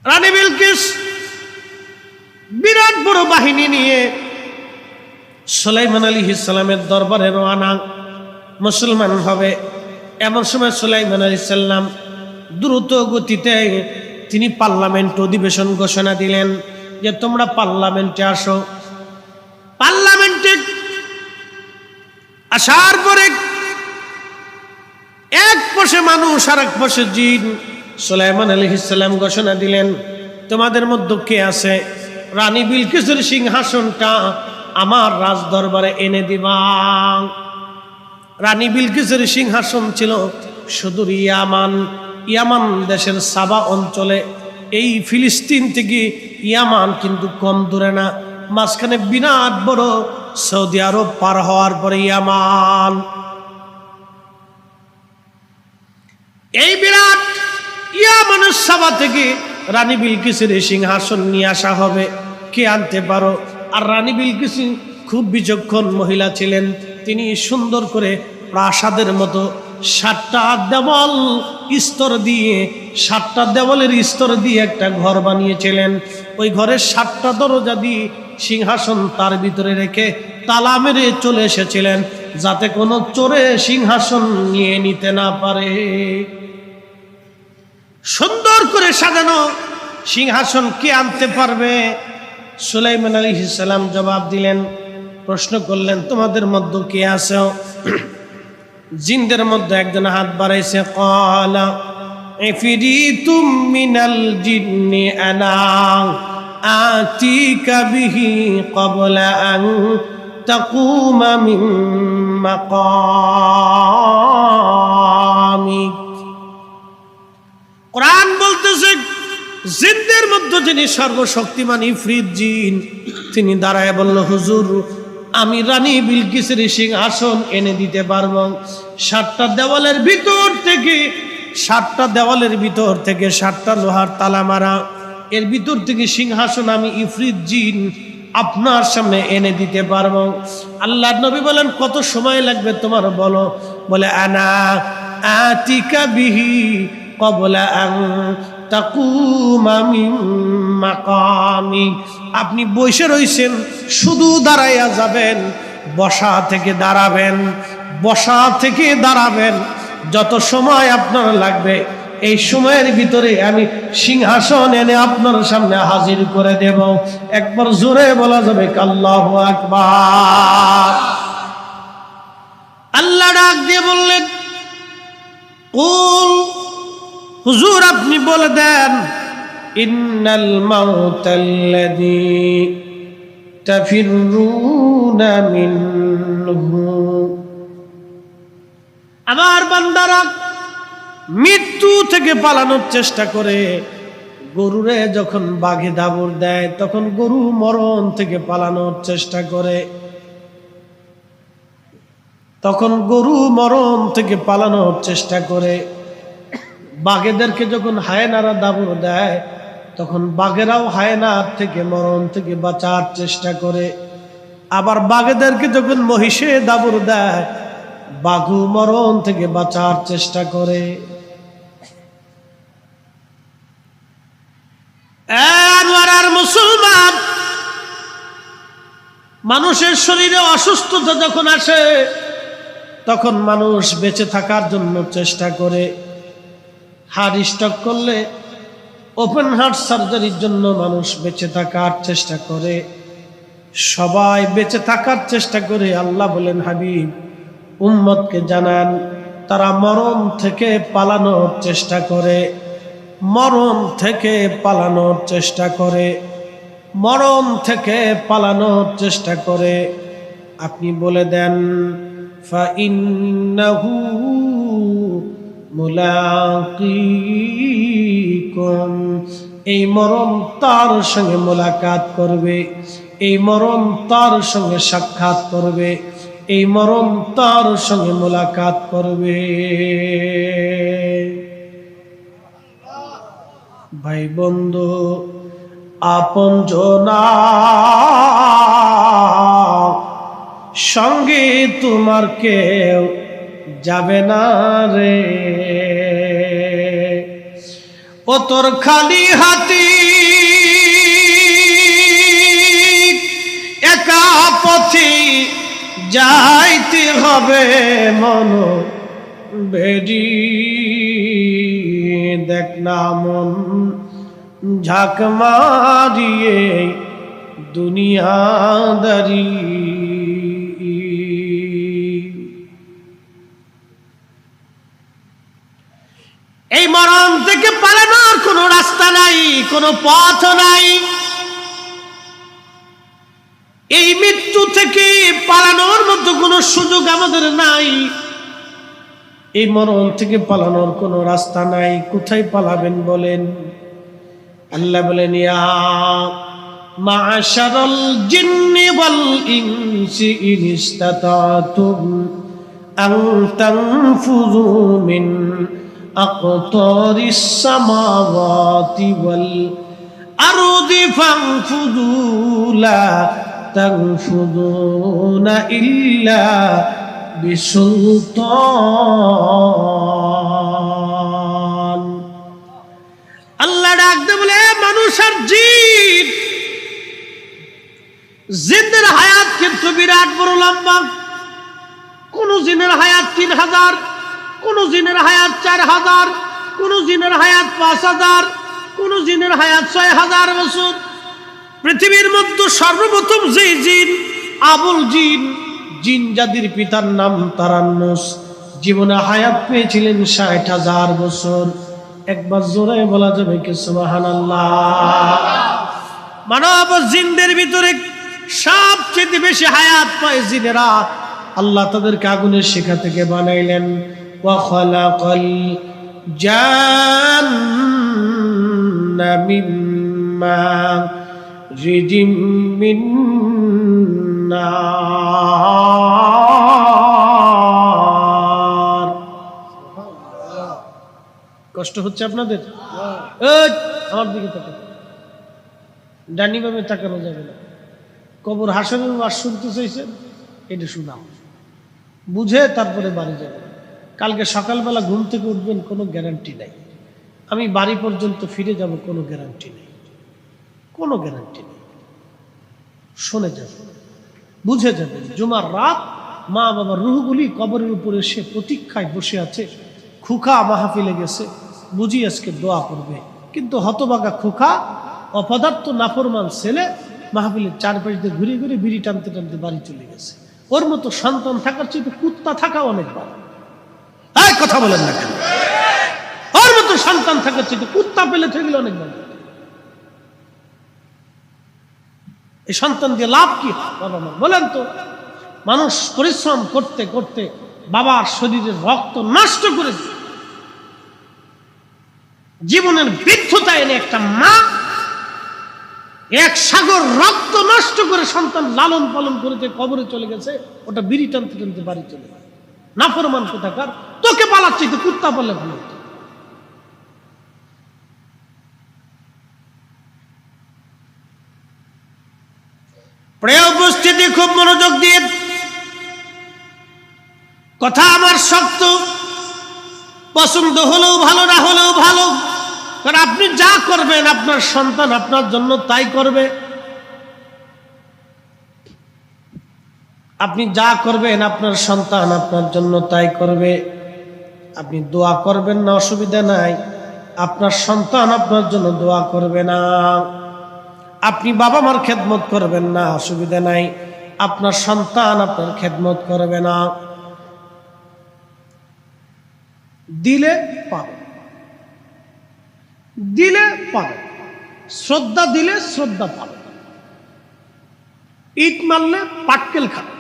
রানী বিলকিস বিরাট বড় বাহিনী নিয়ে সুলাইমান আলাইহিস সালামের দরবারে রওনা, মুসলমান হবে। এমন সময় সুলাইমান আলাইহিস সালাম দ্রুত গতিতে তিনি পার্লামেন্ট অধিবেশন ঘোষণা দিলেন যে তোমরা পার্লামেন্টে আসো। পার্লামেন্টে আসার পরে এক পাশে মানুষ আর এক পাশে জিন। সুলাইমান আলাইহিস সালাম ঘোষণা দিলেন তোমাদের মধ্যে কে আছে রানী বিলকিসের সিংহাসনটা আমার রাজ দরবারে এনে দিবা। রানী বিলকিসের সিংহাসন ছিল সুদূর ইয়ামান দেশের সাবা অঞ্চলে। এই ফিলিস্তিন থেকে ইয়ামান কিন্তু কম দূরে না, মাঝখানে বিরাট বড় সৌদি আরব পার হওয়ার পরে ইয়ামান। এই বিরাট ইয়ামানের সাবা থেকে রানী বিলকিসের সিংহাসন নিয়ে আসা হবে, কে আনতে পারো? আর রানী বিলকিস খুব বিচক্ষণ মহিলা ছিলেন। তিনি সুন্দর করে প্রাসাদের মতো 7টা দেওয়াল স্তর দিয়ে 7টা দেওয়ালের স্তর দিয়ে একটা ঘর বানিয়েছিলেন। ওই ঘরের 7টা দরজা দিয়ে সিংহাসন তার ভিতরে রেখে তালা মেরে চলে এসেছিলেন যাতে কোনো চোরে সিংহাসন নিয়ে নিতে না পারে। সুন্দর করে সাজানো সিংহাসন কে আনতে পারবে? সুলাইমান আলাইহিস সালাম জবাব দিলেন, প্রশ্ন করলেন তোমাদের মধ্যে কে আছে? জিনদের মধ্যে একজন হাত বাড়াইছে, ক্বালা ইফরিতুম মিনাল জিন্নি আনা আতিকা বিহি ক্বাবলা আন তাকুমা মিন মাকামিক। কোরআন বলতেছে জিনদের মধ্যে যিনি সর্বশক্তিমান ইফরিত জিন, তিনি দাঁড়ায় বলল, হুজুর আমি রানী বিলকিসের সিংহাসন এনে দিতে পারবো। 7টা দেওয়ালের ভিতর থেকে 7টা লোহার তালা মারা, এর ভিতর থেকে সিংহাসন আমি ইফরিত জিন আপনার সামনে এনে দিতে পারবো। আল্লাহর নবী বলেন কত সময় লাগবে তোমার বলো? বলে আনা আতিকা বিহি ক্বাবলা আন তাকুমা মিন মাকামি। আপনি বসে রইছেন, শুধু দাঁড়াইয়া যাবেন, বসা থেকে দাঁড়াবেন, যত সময় আপনার লাগবে এই সময়ের ভিতরে আমি সিংহাসন এনে আপনার সামনে হাজির করে দেব। একবার জোরে বলা যাবে আল্লাহু আকবার। আল্লাহ ডাক দিয়ে বললেন, কুল হুজুর আপনি বলে দেন, ইন্নাল মাউতাল্লাযী তাফিরুনা মিনহু, আমার বান্দারা মৃত্যু থেকে পালানোর চেষ্টা করে। গরুরে যখন বাঘে দাবড় দেয় তখন গরু মরণ থেকে পালানোর চেষ্টা করে, বাঘেদেরকে যখন হায়নারা দাবড় দেয় তখন বাঘেরাও হায়নার থেকে মরণ থেকে বাঁচার চেষ্টা করে। আবার বাঘেদেরকে যখন মহিষে দাবড় দেয় বাঘু মরণ থেকে বাঁচার চেষ্টা করে। আর মুসলমান মানুষের শরীরে অসুস্থতা যখন আসে তখন মানুষ বেঁচে থাকার জন্য চেষ্টা করে। হার্ট স্ট্রোক করলে ওপেন হার্ট সার্জারির জন্য মানুষ বেঁচে থাকার চেষ্টা করে। সবাই বেঁচে থাকার চেষ্টা করে। আল্লাহ বলেন, হাবিব উম্মতকে জানান তারা মরণ থেকে পালানোর চেষ্টা করে, আপনি বলে দেন ফাইন্নাহু মুলাকিকুম, এই মরণ তার সঙ্গে মোলাকাত করবে, এই মরণ তার সঙ্গে সাক্ষাৎ করবে, এই মরণ তার সঙ্গে মোলাকাত করবে। ভাই বন্ধু আপনজনা সঙ্গে তোমার কেউ যাবে না রে, ও তোর খালি হাতি যাইতে হবে মন বেরি, দেখ না মন ঝাঁক মারিয়ে দুনিয়াদারি। এই মরণ থেকে পালানোর কোনো রাস্তা নাই, কোনো পথ নাই। এই মৃত্যু থেকে পালানোর মতো কোনো সুযোগ আমাদের নাই। এই মরণ থেকে পালানোর কোনো রাস্তা নাই। কোথায় পালাবেন বলেন? আল্লাহ বলেন, ইয়া মা'শারাল জিন্নি ওয়াল ইনসি ইন ইসতাতাতুম আন তানফুযু মিন আকতারিস সামাওয়াতি ওয়াল আরদি ফানফুযু লা তানফুযুনা ইল্লা বিসুলতান। আল্লাহ ডাকতে বলে, মানুষ আর জিন, জিনের হায়াত কিন্তু বিরাট বড় লম্বা। কোন জিনের হায়াত 3000, কোন জিনের হায়াত 4000, কোন জিনের হায়াত 5000, কোন জিনের হায়াত 6000 বছর। পৃথিবীর মধ্যে সর্বপ্রথম যে জিন, আবুল জিন, জিন জাতির পিতার নাম তারান্নুস, জীবনে হায়াত পেয়েছিলেন 60,000 বছর। একবার জোরে বলা যাবে কি সুবহানাল্লাহ? মানব জিনদের ভিতরে সবচেয়ে বেশি হায়াত পায় জিনেরা। আল্লাহ তাদেরকে আগুনের শিখা থেকে বানাইলেন। ওয়া খালাকাল জান্না মিম্মা রিজিম মিন নার। কষ্ট হচ্ছে আপনাদের? আমার দিকে তাকান, ডানি ভাবে তাকানো যাবে না। কবর হাসরের ওয়াজ শুনতে চাইছেন, এটা শুনাও, বুঝে তারপরে বাড়ি যাবেন। কালকে সকালবেলা ঘুম থেকে উঠবেন, কোনো গ্যারান্টি নাই। আমি বাড়ি পর্যন্ত ফিরে যাব, কোনো গ্যারান্টি নেই, কোনো গ্যারান্টি নেই। শুনে যাবেন, বুঝে যাবেন। জুমার রাত মা বাবার রুহগুলি কবরের উপরে এসে প্রতীক্ষায় বসে আছে। খুকা মাহফিলে গেছে, বুঝি আজকে দোয়া করবে, কিন্তু হতভাগা খুকা, অপদার্থ নাফরমান ছেলে, মাহফিলের চারপাশ দিয়ে ঘুরে ঘুরে বিড়ি টানতে টানতে বাড়ি চলে গেছে। ওর মতো সন্তান থাকার চেয়ে কুত্তা থাকা অনেক ভালো। এই কথা বলেন না কেন? ওর মতো সন্তান থাকার চেয়ে কুত্তা পেলে থেকে অনেক ভালো। এই সন্তান দিয়ে লাভ কি বাবা মা বলেন তো? মানুষ পরিশ্রম করতে করতে বাবার শরীরের রক্ত নষ্ট করে জীবনের বৃদ্ধতা এনে একটা মা এক সাগর রক্ত নষ্ট করে সন্তান লালন পালন করে যে কবরে চলে গেছে, ওটা বিড়ি টানতে টানতে বাড়ি চলে গেছে। নাফরমান কোথাকার, তোকে পালাচ্ছে তো কুত্তা পালে ভালো হতো। প্রিয় উপস্থিতি, খুব মনোযোগ দিয়ে কথা আমার শক্ত, পছন্দ হলেও ভালো, না হলেও ভালো। কারণ আপনি যা করবেন আপনার সন্তান আপনার জন্য তাই করবে। আপনি যা করবেন আপনার সন্তান আপনার জন্য তাই করবে। আপনি দোয়া করবেন না, অসুবিধা নাই, আপনার সন্তান আপনার জন্য দোয়া করবে না। আপনি বাবা মার খেদমত করবেন না, অসুবিধা নাই, আপনার সন্তান আপনার খেদমত করবে না। দিলে পাবে, দিলে পাবে, শ্রদ্ধা দিলে শ্রদ্ধা পাবে, ইট মারলে পাটকেল খাবে।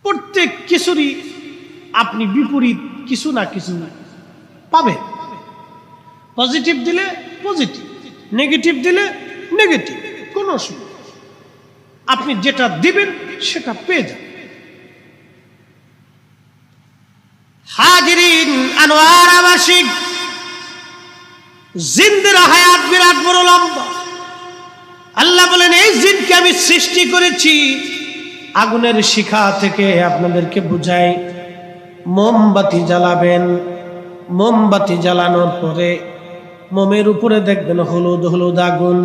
প্রত্যেক কিছুরই আপনি বিপরীত কিছু না কিছু পাবে। পজিটিভ দিলে পজিটিভ, নেগেটিভ দিলে নেগেটিভ, কোনো অসুবিধা। আপনি যেটা দিবেন সেটা পেয়ে যাবেন। হাজিরিন, আনোয়ার আবাসিক, জিনদের হায়াত বিরাট বড় লম্বা। আল্লাহ বলেন, এই জিনকে আমি সৃষ্টি করেছি আগুনের শিখা থেকে। আপনাদেরকে বুঝাই, মোমবাতি জ্বালাবেন, মোমবাতি জ্বালানোর পরে মোমের উপরে দেখবেন হলুদ হলুদ আগুন,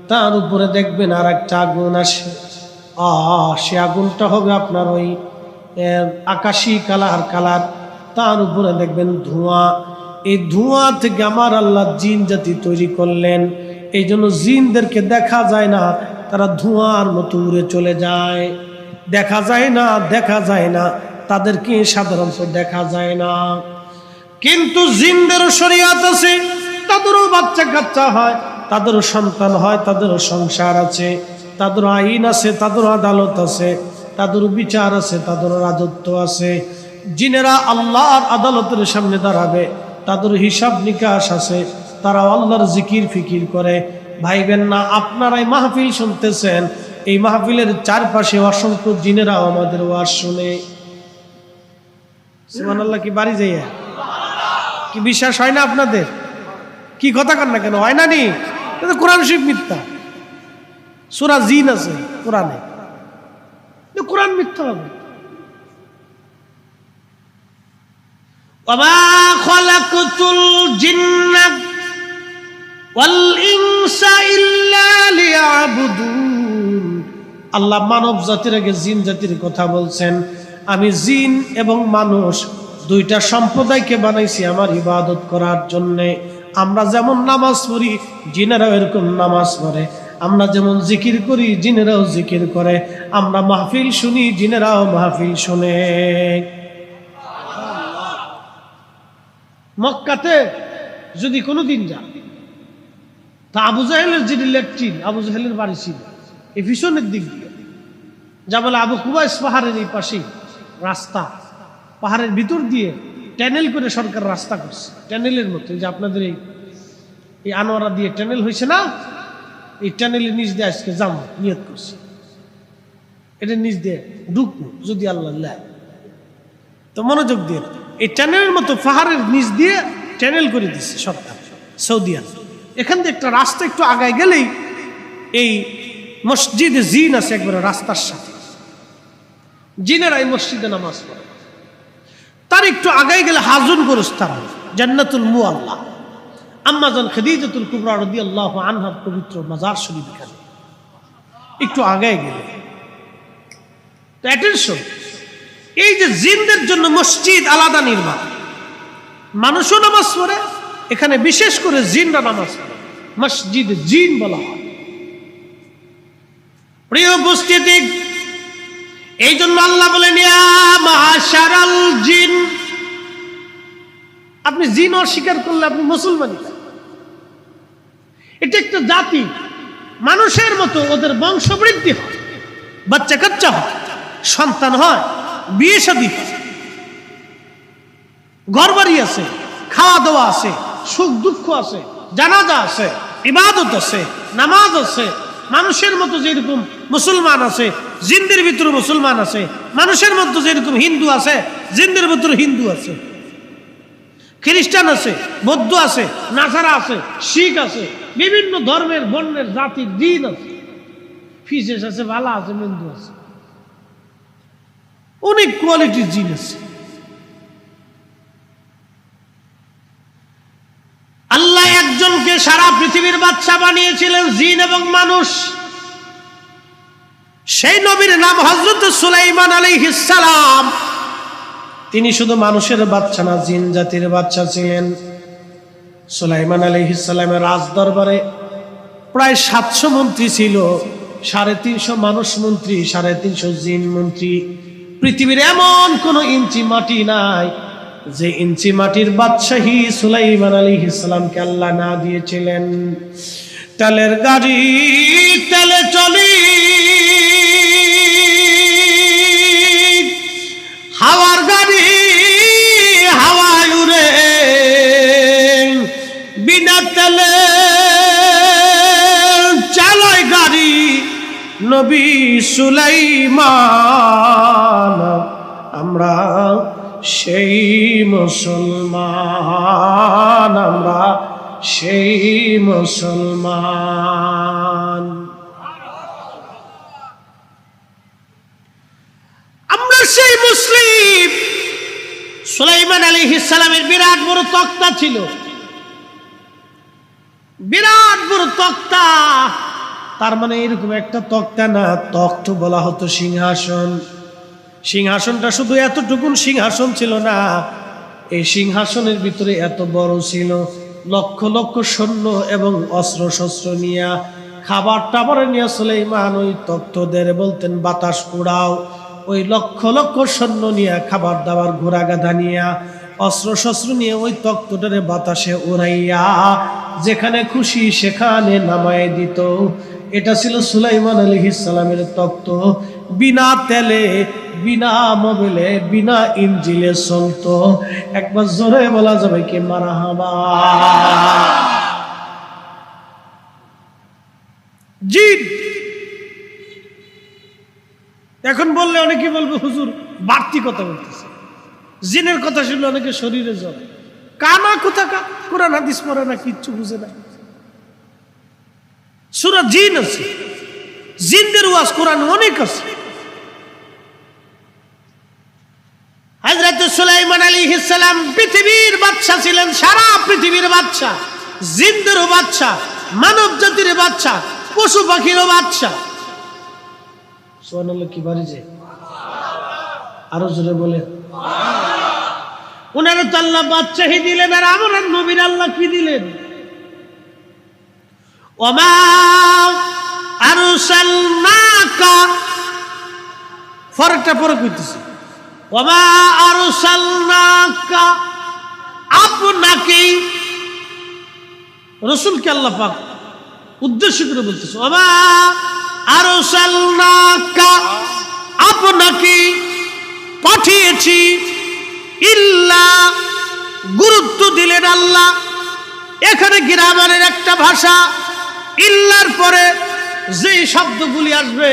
তার উপরে দেখবেন আর একটা আগুন আসে, সে আগুনটা হবে আপনার ওই আকাশি কালার, তার উপরে দেখবেন ধোঁয়া। এই ধোঁয়া থেকে আমার আল্লাহ জিন জাতি তৈরি করলেন, এই জন্য জিনদেরকে দেখা যায় না, তারা ধোঁয়ার মতো উড়ে চলে যায়। দেখা যায় না, তাদেরকে সাধারণত দেখা যায় না। কিন্তু জিনদেরও শরীয়ত আছে, তাদেরও বাচ্চা কাচ্চা হয়, তাদেরও সন্তান হয়, তাদেরও সংসার আছে, তাদেরও আইন আছে, তাদেরও আদালত আছে, তাদেরও বিচার আছে, তাদেরও রাজত্ব আছে। জিনেরা আল্লাহর আদালতের সামনে দাঁড়াবে, তাদের হিসাব নিকাশ আছে, তারা আল্লাহর জিকির ফিকির করে। ভাইবেন না, আপনারাই মাহফিল শুনতেছেন, এই মাহফিলের চারপাশে অসংখ্য জিনেরা আমাদের ওয়াজ শুনে। সুবহানাল্লাহ। কি বাড়ি যাইয়া কি বিশ্বাস হয় না আপনাদের? কি কথা কন না কেন? হয় না নি? কোরআন শরীফ মিথ্যা, সূরা জিন আছে কোরআনে, কোরআন মিথ্যা হবে। ওয়া খালাকতুল জিন্না ওয়াল ইনসা ইল্লা লিয়াবুদুন। আল্লাহ মানব জাতির আগে জিন জাতির কথা বলছেন। আমি জিন এবং মানুষ দুইটা সম্প্রদায়কে বানাইছি আমার ইবাদত করার জন্যে। আমরা যেমন নামাজ পড়ি, জিনেরাও এরকম নামাজ পড়ে। আমরা যেমন জিকির করি, জিনেরাও জিকির করে। আমরা মাহফিল শুনি, জিনেরাও মাহফিল শুনে। মক্কাতে যদি কোনোদিন যা, তা আবু জাহেলের যিনি ল্যাট্রিন, আবু জাহেলের বাড়ি ছিল এই পিছনের দিক দিয়ে, যা বলে আবু কুবাইস পাহাড়ের এই পাশেই রাস্তা, পাহাড়ের ভিতর দিয়ে ট্যানেল করে সরকার রাস্তা করছে, ট্যানেলের মতো। যে আপনাদের এই আনোয়ারা দিয়ে ট্যানেল হয়েছে না, এই ট্যানেলের নিচ দিয়ে আজকে যাম নিয়ত করছে, এটা নিচ দিয়ে ঢুকবো যদি আল্লাহ লেয়। তো মনোযোগ দিয়ে, এই ট্যানেলের মতো পাহাড়ের নিচ দিয়ে ট্যানেল করে দিচ্ছে সরকার সৌদি আরব। এখান থেকে একটা রাস্তা একটু আগায় গেলেই এই মসজিদে জিন আছে একবারে রাস্তার সাথে। জিনেরা এই মসজিদে নামাজ পড়ে। তার একটু আগায় গেলে হাজুন গোরস্থান, জান্নাতুল মুআল্লা, আম্মাজান খাদিজাতুল কুবরা রাদিয়াল্লাহু আনহার পবিত্র মাজার শরীফ। এখানে একটু আগায় গেলে তো অ্যাটেনশন, এই যে জিনদের জন্য মসজিদ আলাদা নির্মাণ, মানুষও নামাজ পড়ে, এখানে বিশেষ করে জিনরা নামাজ পড়ে, মসজিদ জিন বলা হয়। প্রিয় উপস্থিতি, এই জন্য আল্লাহ বলেন ইয়া মাশারাল জিন। আপনি জিন অস্বীকার করলে আপনি মুসলমান। এটা একটা জাতি, মানুষের মতো ওদের বংশবৃদ্ধি হয়, বাচ্চা কাচ্চা হয়, সন্তান হয়, বিয়ে শাদী হয়, ঘরবাড়ি আছে, খাওয়া দাওয়া আছে, সুখ দুঃখ আছে, জানাজা আছে, ইবাদত আছে, নামাজ আছে। মানুষের মতো যেরকম মুসলমান আছে, জিনদের ভিতরে মুসলমান আছে। মানুষের মধ্যে যেরকম হিন্দু আছে, জিনদের ভিতরে হিন্দু আছে। খ্রিস্টান আছে, বৌদ্ধ আছে, নাসারা আছে, শিখ আছে, বিভিন্ন ধর্মের বর্ণের জাতির জিন আছে, ফিসেস আছে, ভালা আছে, মন্দ আছে, অনেক কোয়ালিটির জিন আছে। আল্লাহ একজনকে সারা পৃথিবীর বাদশা বানিয়েছিলেন, জিন এবং মানুষ। সেই নবীর নাম হযরত সুলাইমান আলাইহিস সালাম। তিনি শুধু মানুষের বাদশা না, জিন জাতির বাদশা ছিলেন। সুলাইমান আলাইহিস সালামের রাজ দরবারে প্রায় 700 মন্ত্রী ছিল, 350 মানুষ মন্ত্রী, 350 জিন মন্ত্রী। পৃথিবীর এমন কোন ইঞ্চি মাটি নাই যে ইঞ্চি মাটির বাদশাহী সুলাইমান আলাইহিস সালামকে আল্লাহ না দিয়েছিলেন। তেলের গাড়ি তেলে চলি, হাওয়ার গাড়ি হাওয়ায় উড়ে, বিনা তেলে চালায় গাড়ি নবী সুলাইমান। আমরা সেই মুসলমান, আমরা সেই মুসলমান, আমরা সেই মুসলিম। সুলাইমান আলাইহিস সালামের বিরাট বড় তক্তা ছিল, বিরাট বড় তক্তা। তার মানে এরকম একটা তক্তা না, তখ্ত বলা হতো সিংহাসন। সিংহাসনটা শুধু এতটুকুন সিংহাসন ছিল না, এই সিংহাসনের ভিতরে এত বড় ছিল, লক্ষ লক্ষ সৈন্য এবং অস্ত্র শস্ত্র নিয়ে, খাবার টাবার নিয়ে সুলাইমান ওই তখ্তদের বলতেন বাতাস উড়াও। ওই লক্ষ লক্ষ সৈন্য নিয়ে, খাবার দাবার, ঘোড়া গাধা নিয়ে, অস্ত্র শস্ত্র নিয়ে ওই তখ্তটারে বাতাসে উড়াইয়া যেখানে খুশি সেখানে নামায় দিত। এটা ছিল সুলাইমান আলাইহিস সালামের তখ্ত। বিনা তেলে, বিনা মোবিলে, বিনা ইঞ্জিলে চলতো। একবার জোরে বলা যাবে কি মারহাবা। জিন এখন বললে অনেকে বলবে হুজুর বাড়তি কথা বলতেছে, জিনের কথা শুনলে অনেকে শরীরে জ্বর। কানা কোথাকা, কোরআন হাদিস পড়ে না, কিচ্ছু বুঝে না। সূরা জিন আছে, জিনদের ওয়াজ কোরআন অনেক আছে। হযরত সুলাইমান আলাইহিস সালাম পৃথিবীর বাদশা ছিলেন, সারা পৃথিবীর বাদশা, জিনদেরও বাদশা, মানব জাতির বাদশা, পশু পাখিরও বাদশা। সুবহানাল্লাহ কি বাড়ি যায়, আরো জোরে বলে। উনারে তো আল্লাহ বাদশাহী দিলেন, আর আমার নবীর আল্লাহ কি দিলেন? ওমা আরসালনাকা, ফরকটা পরে কইতেছি। ওমা আরসালনাকা, আপনাকে রাসূলকে আল্লাহ পাক উদ্দেশ্য করে বলতেছে। ওমা আরসালনাকা, আপনাকে পাঠিয়েছি, ইল্লা, গুরুত্ব দিলেন আল্লাহ। এখানে গ্রামারের একটা ভাষা, ইল্লার পরে যে শব্দগুলি আসবে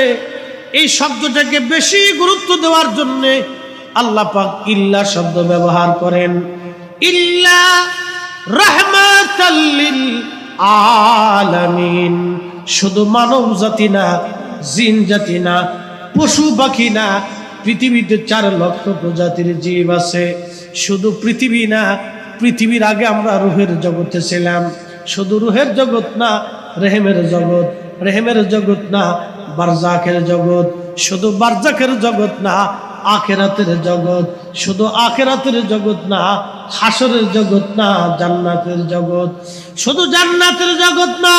এই শব্দটাকে বেশি গুরুত্ব দেওয়ার জন্য আল্লাহ পাক ইল্লা শব্দ ব্যবহার করেন। ইল্লা রাহমাতাল লিল আলামিন, শুধু মানব জাতি না, জিন জাতি না, পশু পাখি না, পৃথিবীতে 4 লক্ষ প্রজাতির জীব আছে। শুধু পৃথিবী না, পৃথিবীর আগে আমরা রুহের জগতে ছিলাম। শুধু রুহের জগৎ না, রেহেমের জগৎ, রেহেমের জগৎ না, বারজাখের জগৎ, শুধু বারজাখের জগৎ না, আখিরাতের জগৎ, শুধু আখিরাতের জগৎ না, হাসরের জগৎ না, জান্নাতের জগৎ, শুধু জান্নাতের জগৎ না।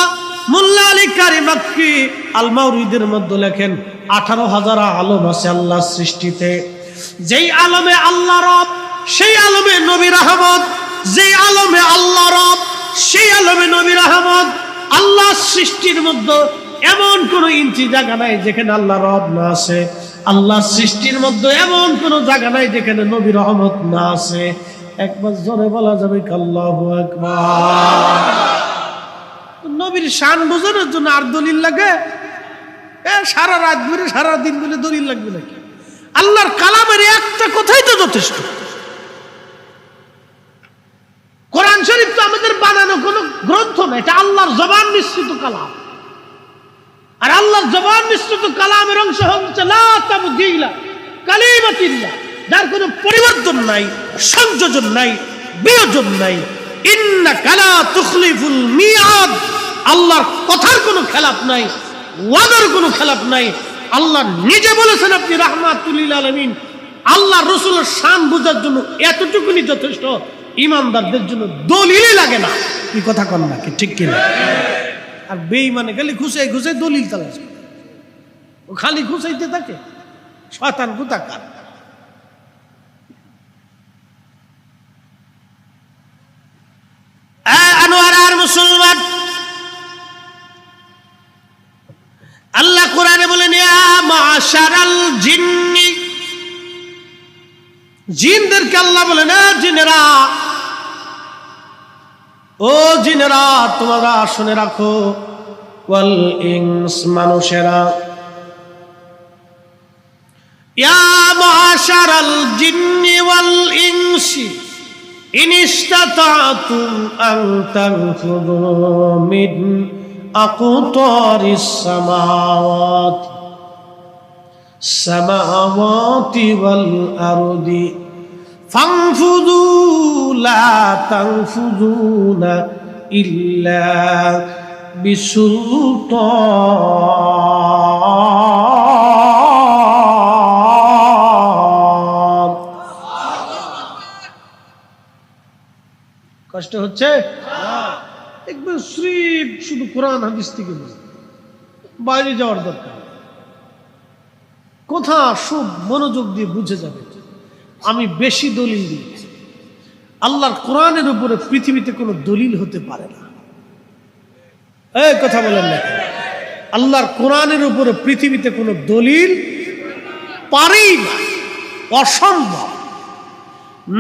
মোল্লা আলী কারি মাক্কি আল মাউরিদের মধ্যে লেখেন 18,000 আলম আছে আল্লাহর সৃষ্টিতে। যেই আলমে আল্লাহ রব, সেই আলমে নবী রহমত, যেই আলমে আল্লাহ রব, সেই আলমে নবী রহমত। আল্লাহ সৃষ্টির মধ্যে এমন কোন ইঞ্চি জায়গা নাই যেখানে আল্লাহ রব না আছে। আল্লাহ সৃষ্টির মধ্যে এমন কোন জায়গা নাই যেখানে নবী রহমত না আছে। একবার জোরে বলা যাবে আল্লাহু আকবার। নবীর শান বোঝানোর জন্য আর দলিল লাগে? সারা রাত ধরে, সারা দিন ধরে দলিল লাগবে নাকি? আল্লাহর কালামের একটা কথাই তো যথেষ্ট। কোরআন শরীফ তো আমাদের বানানো কোনো গ্রন্থ না, এটা আল্লাহর জবান মিশ্রিত কালাম। আর আল্লাহর জবান মিশ্রিত কালামের অংশ হচ্ছে লা তাবদীলা কালিমাতিল্লাহ, যার কোনো পরিবর্তন নাই, সংযোজন নাই, বিয়োজন নাই। ইন্নাকা লা তুখলিফুল মিআদ, আল্লাহর কথার কোনো খেলাপ নাই, ওয়াদার কোনো খেলাপ নাই। আল্লাহ নিজে বলেছেন আপনি রাহমাতুল লিল আলামিন। আল্লাহ রাসূলের শান বোঝার জন্য এতটুকুনি যথেষ্ট, ইমানদারদের জন্য দলিলই লাগে না। কি কথা কন নাকি, ঠিক কিনা? আর বেঈমানে খালি খুঁচাই খুঁচাই দলিল তালাশ, ও খালি খুঁচাইতে থাকে, শয়তান কোথাকার। আনোয়ার আর মুসলমান, আল্লাহ কোরআনে বলেন ইয়া মাশারাল জিন্নি, জিনদেরকে আল্লাহ বলেন জিনেরা, ও জিনেরা তোমরা শুনে রাখো, ওয়াল ইনস, মানুষেরা, ইয়া মাশারাল জিন্নি ওয়াল ইনসি ইন ইসতাতাতুম আন তানফুযু মিন আকতারিস সামাওয়াতি ওয়াল আরদি ফানফুযু লা তানফুযুনা ইল্লা বিসুলতান। কষ্ট হচ্ছে? একবার স্রেফ শুধু কোরআন হাদিস থেকে বুঝতে, বাইরে যাওয়ার দরকার। কথা সব মনোযোগ দিয়ে বুঝে যাবে। আমি বেশি দলিল দিচ্ছি, আল্লাহর কোরআনের উপরে পৃথিবীতে কোনো দলিল হতে পারে না। এই কথা বলেন না, আল্লাহর কোরআনের উপরে পৃথিবীতে কোনো দলিল পারেই না, অসম্ভব।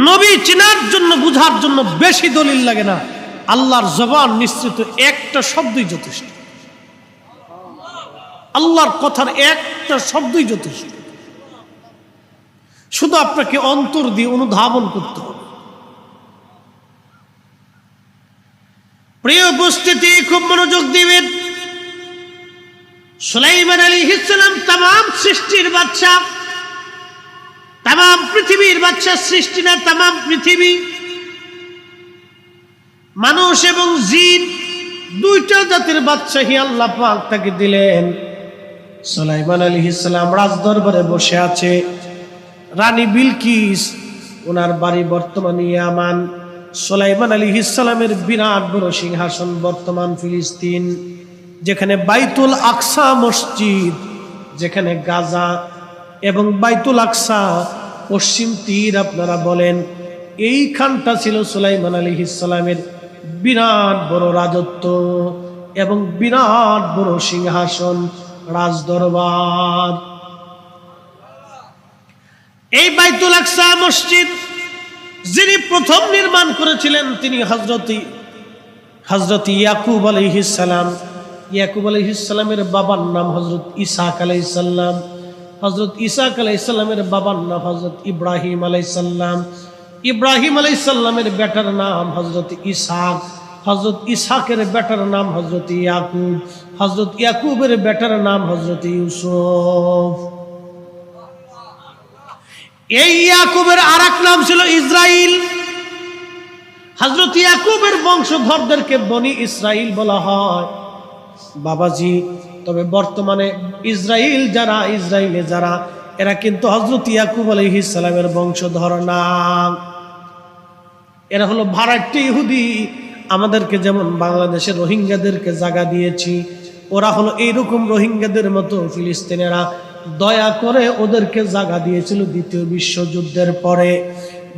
নবী চেনার জন্য, বুঝার জন্য বেশি দলিল লাগে না, আল্লাহর জবান নিশ্চিত একটা শব্দই যথেষ্ট। আল্লাহর কথার একটা শব্দই যথেষ্ট। শুধু আপনাকে অন্তর দিয়ে অনুধাবন করতে হবে। প্রিয় উপস্থিতি, খুব মনোযোগ দিবেন। সুলাইমান আলাইহিস সালাম तमाम সৃষ্টির বাদশা, तमाम পৃথিবীর বাদশা। সৃষ্টি না, तमाम পৃথিবী। মানুষ এবং জিন দুইটা জাতির বাদশাহী আল্লাহ পাক তাকে দিলেন। সুলাইমান আলাইহিস সালাম রাজ দরবারে বসে আছে। রানী বিলকিস, ওনার বাড়ি বর্তমান ইয়ামান। সুলাইমান আলাইহিস সালামের বিরাট বড় সিংহাসন বর্তমান ফিলিস্তিন, যেখানে বাইতুল আকসা মসজিদ, যেখানে গাজা এবং বাইতুল আকসা পশ্চিম তীর আপনারা বলেন, এইখানটা ছিল সুলাইমান আলাইহিস সালামের বিরাট বড় রাজত্ব এবং বিরাট বড় সিংহাসন, রাজদরবার। এই বাইতুল আকসা মসজিদ যিনি প্রথম নির্মাণ করেছিলেন তিনি হযরত ইয়াকুব আলাইহিস সালাম। ইয়াকুব আলাইহিস সালামের বাবার নাম হযরত ইসহাক আলাইহিস সালাম। হযরত ইসহাক আলাইহিস সালামের বাবার নাম হযরত ইব্রাহিম আলাইহিস সালাম। ইব্রাহিম আলাইহিস সালামের বেটার নাম হযরত ইসহাক। হযরত ইসহাকের বেটার নাম হযরত ইয়াকুব। হযরত ইয়াকুবের বেটার নাম হযরত ইউসুফ। এই ইয়াকুবের আরেক নাম ছিল ইসরাইল। হযরত ইয়াকুবের বংশধরদেরকে বনি ইসরাইল বলা হয়। বাবাজি, তবে বর্তমানে ইসরাইলে যারা এরা কিন্তু হযরত ইয়াকুব আলাইহিস সালামের বংশধর না। এরা হলো ভাড়াট্য ইহুদি। আমাদেরকে যেমন বাংলাদেশের রোহিঙ্গাদেরকে জায়গা দিয়েছি, ওরা হলো এইরকম রোহিঙ্গাদের মতো ফিলিস্তিনেরা। দয়া করে ওদেরকে জায়গা দিয়েছিল দ্বিতীয় বিশ্বযুদ্ধের পরে,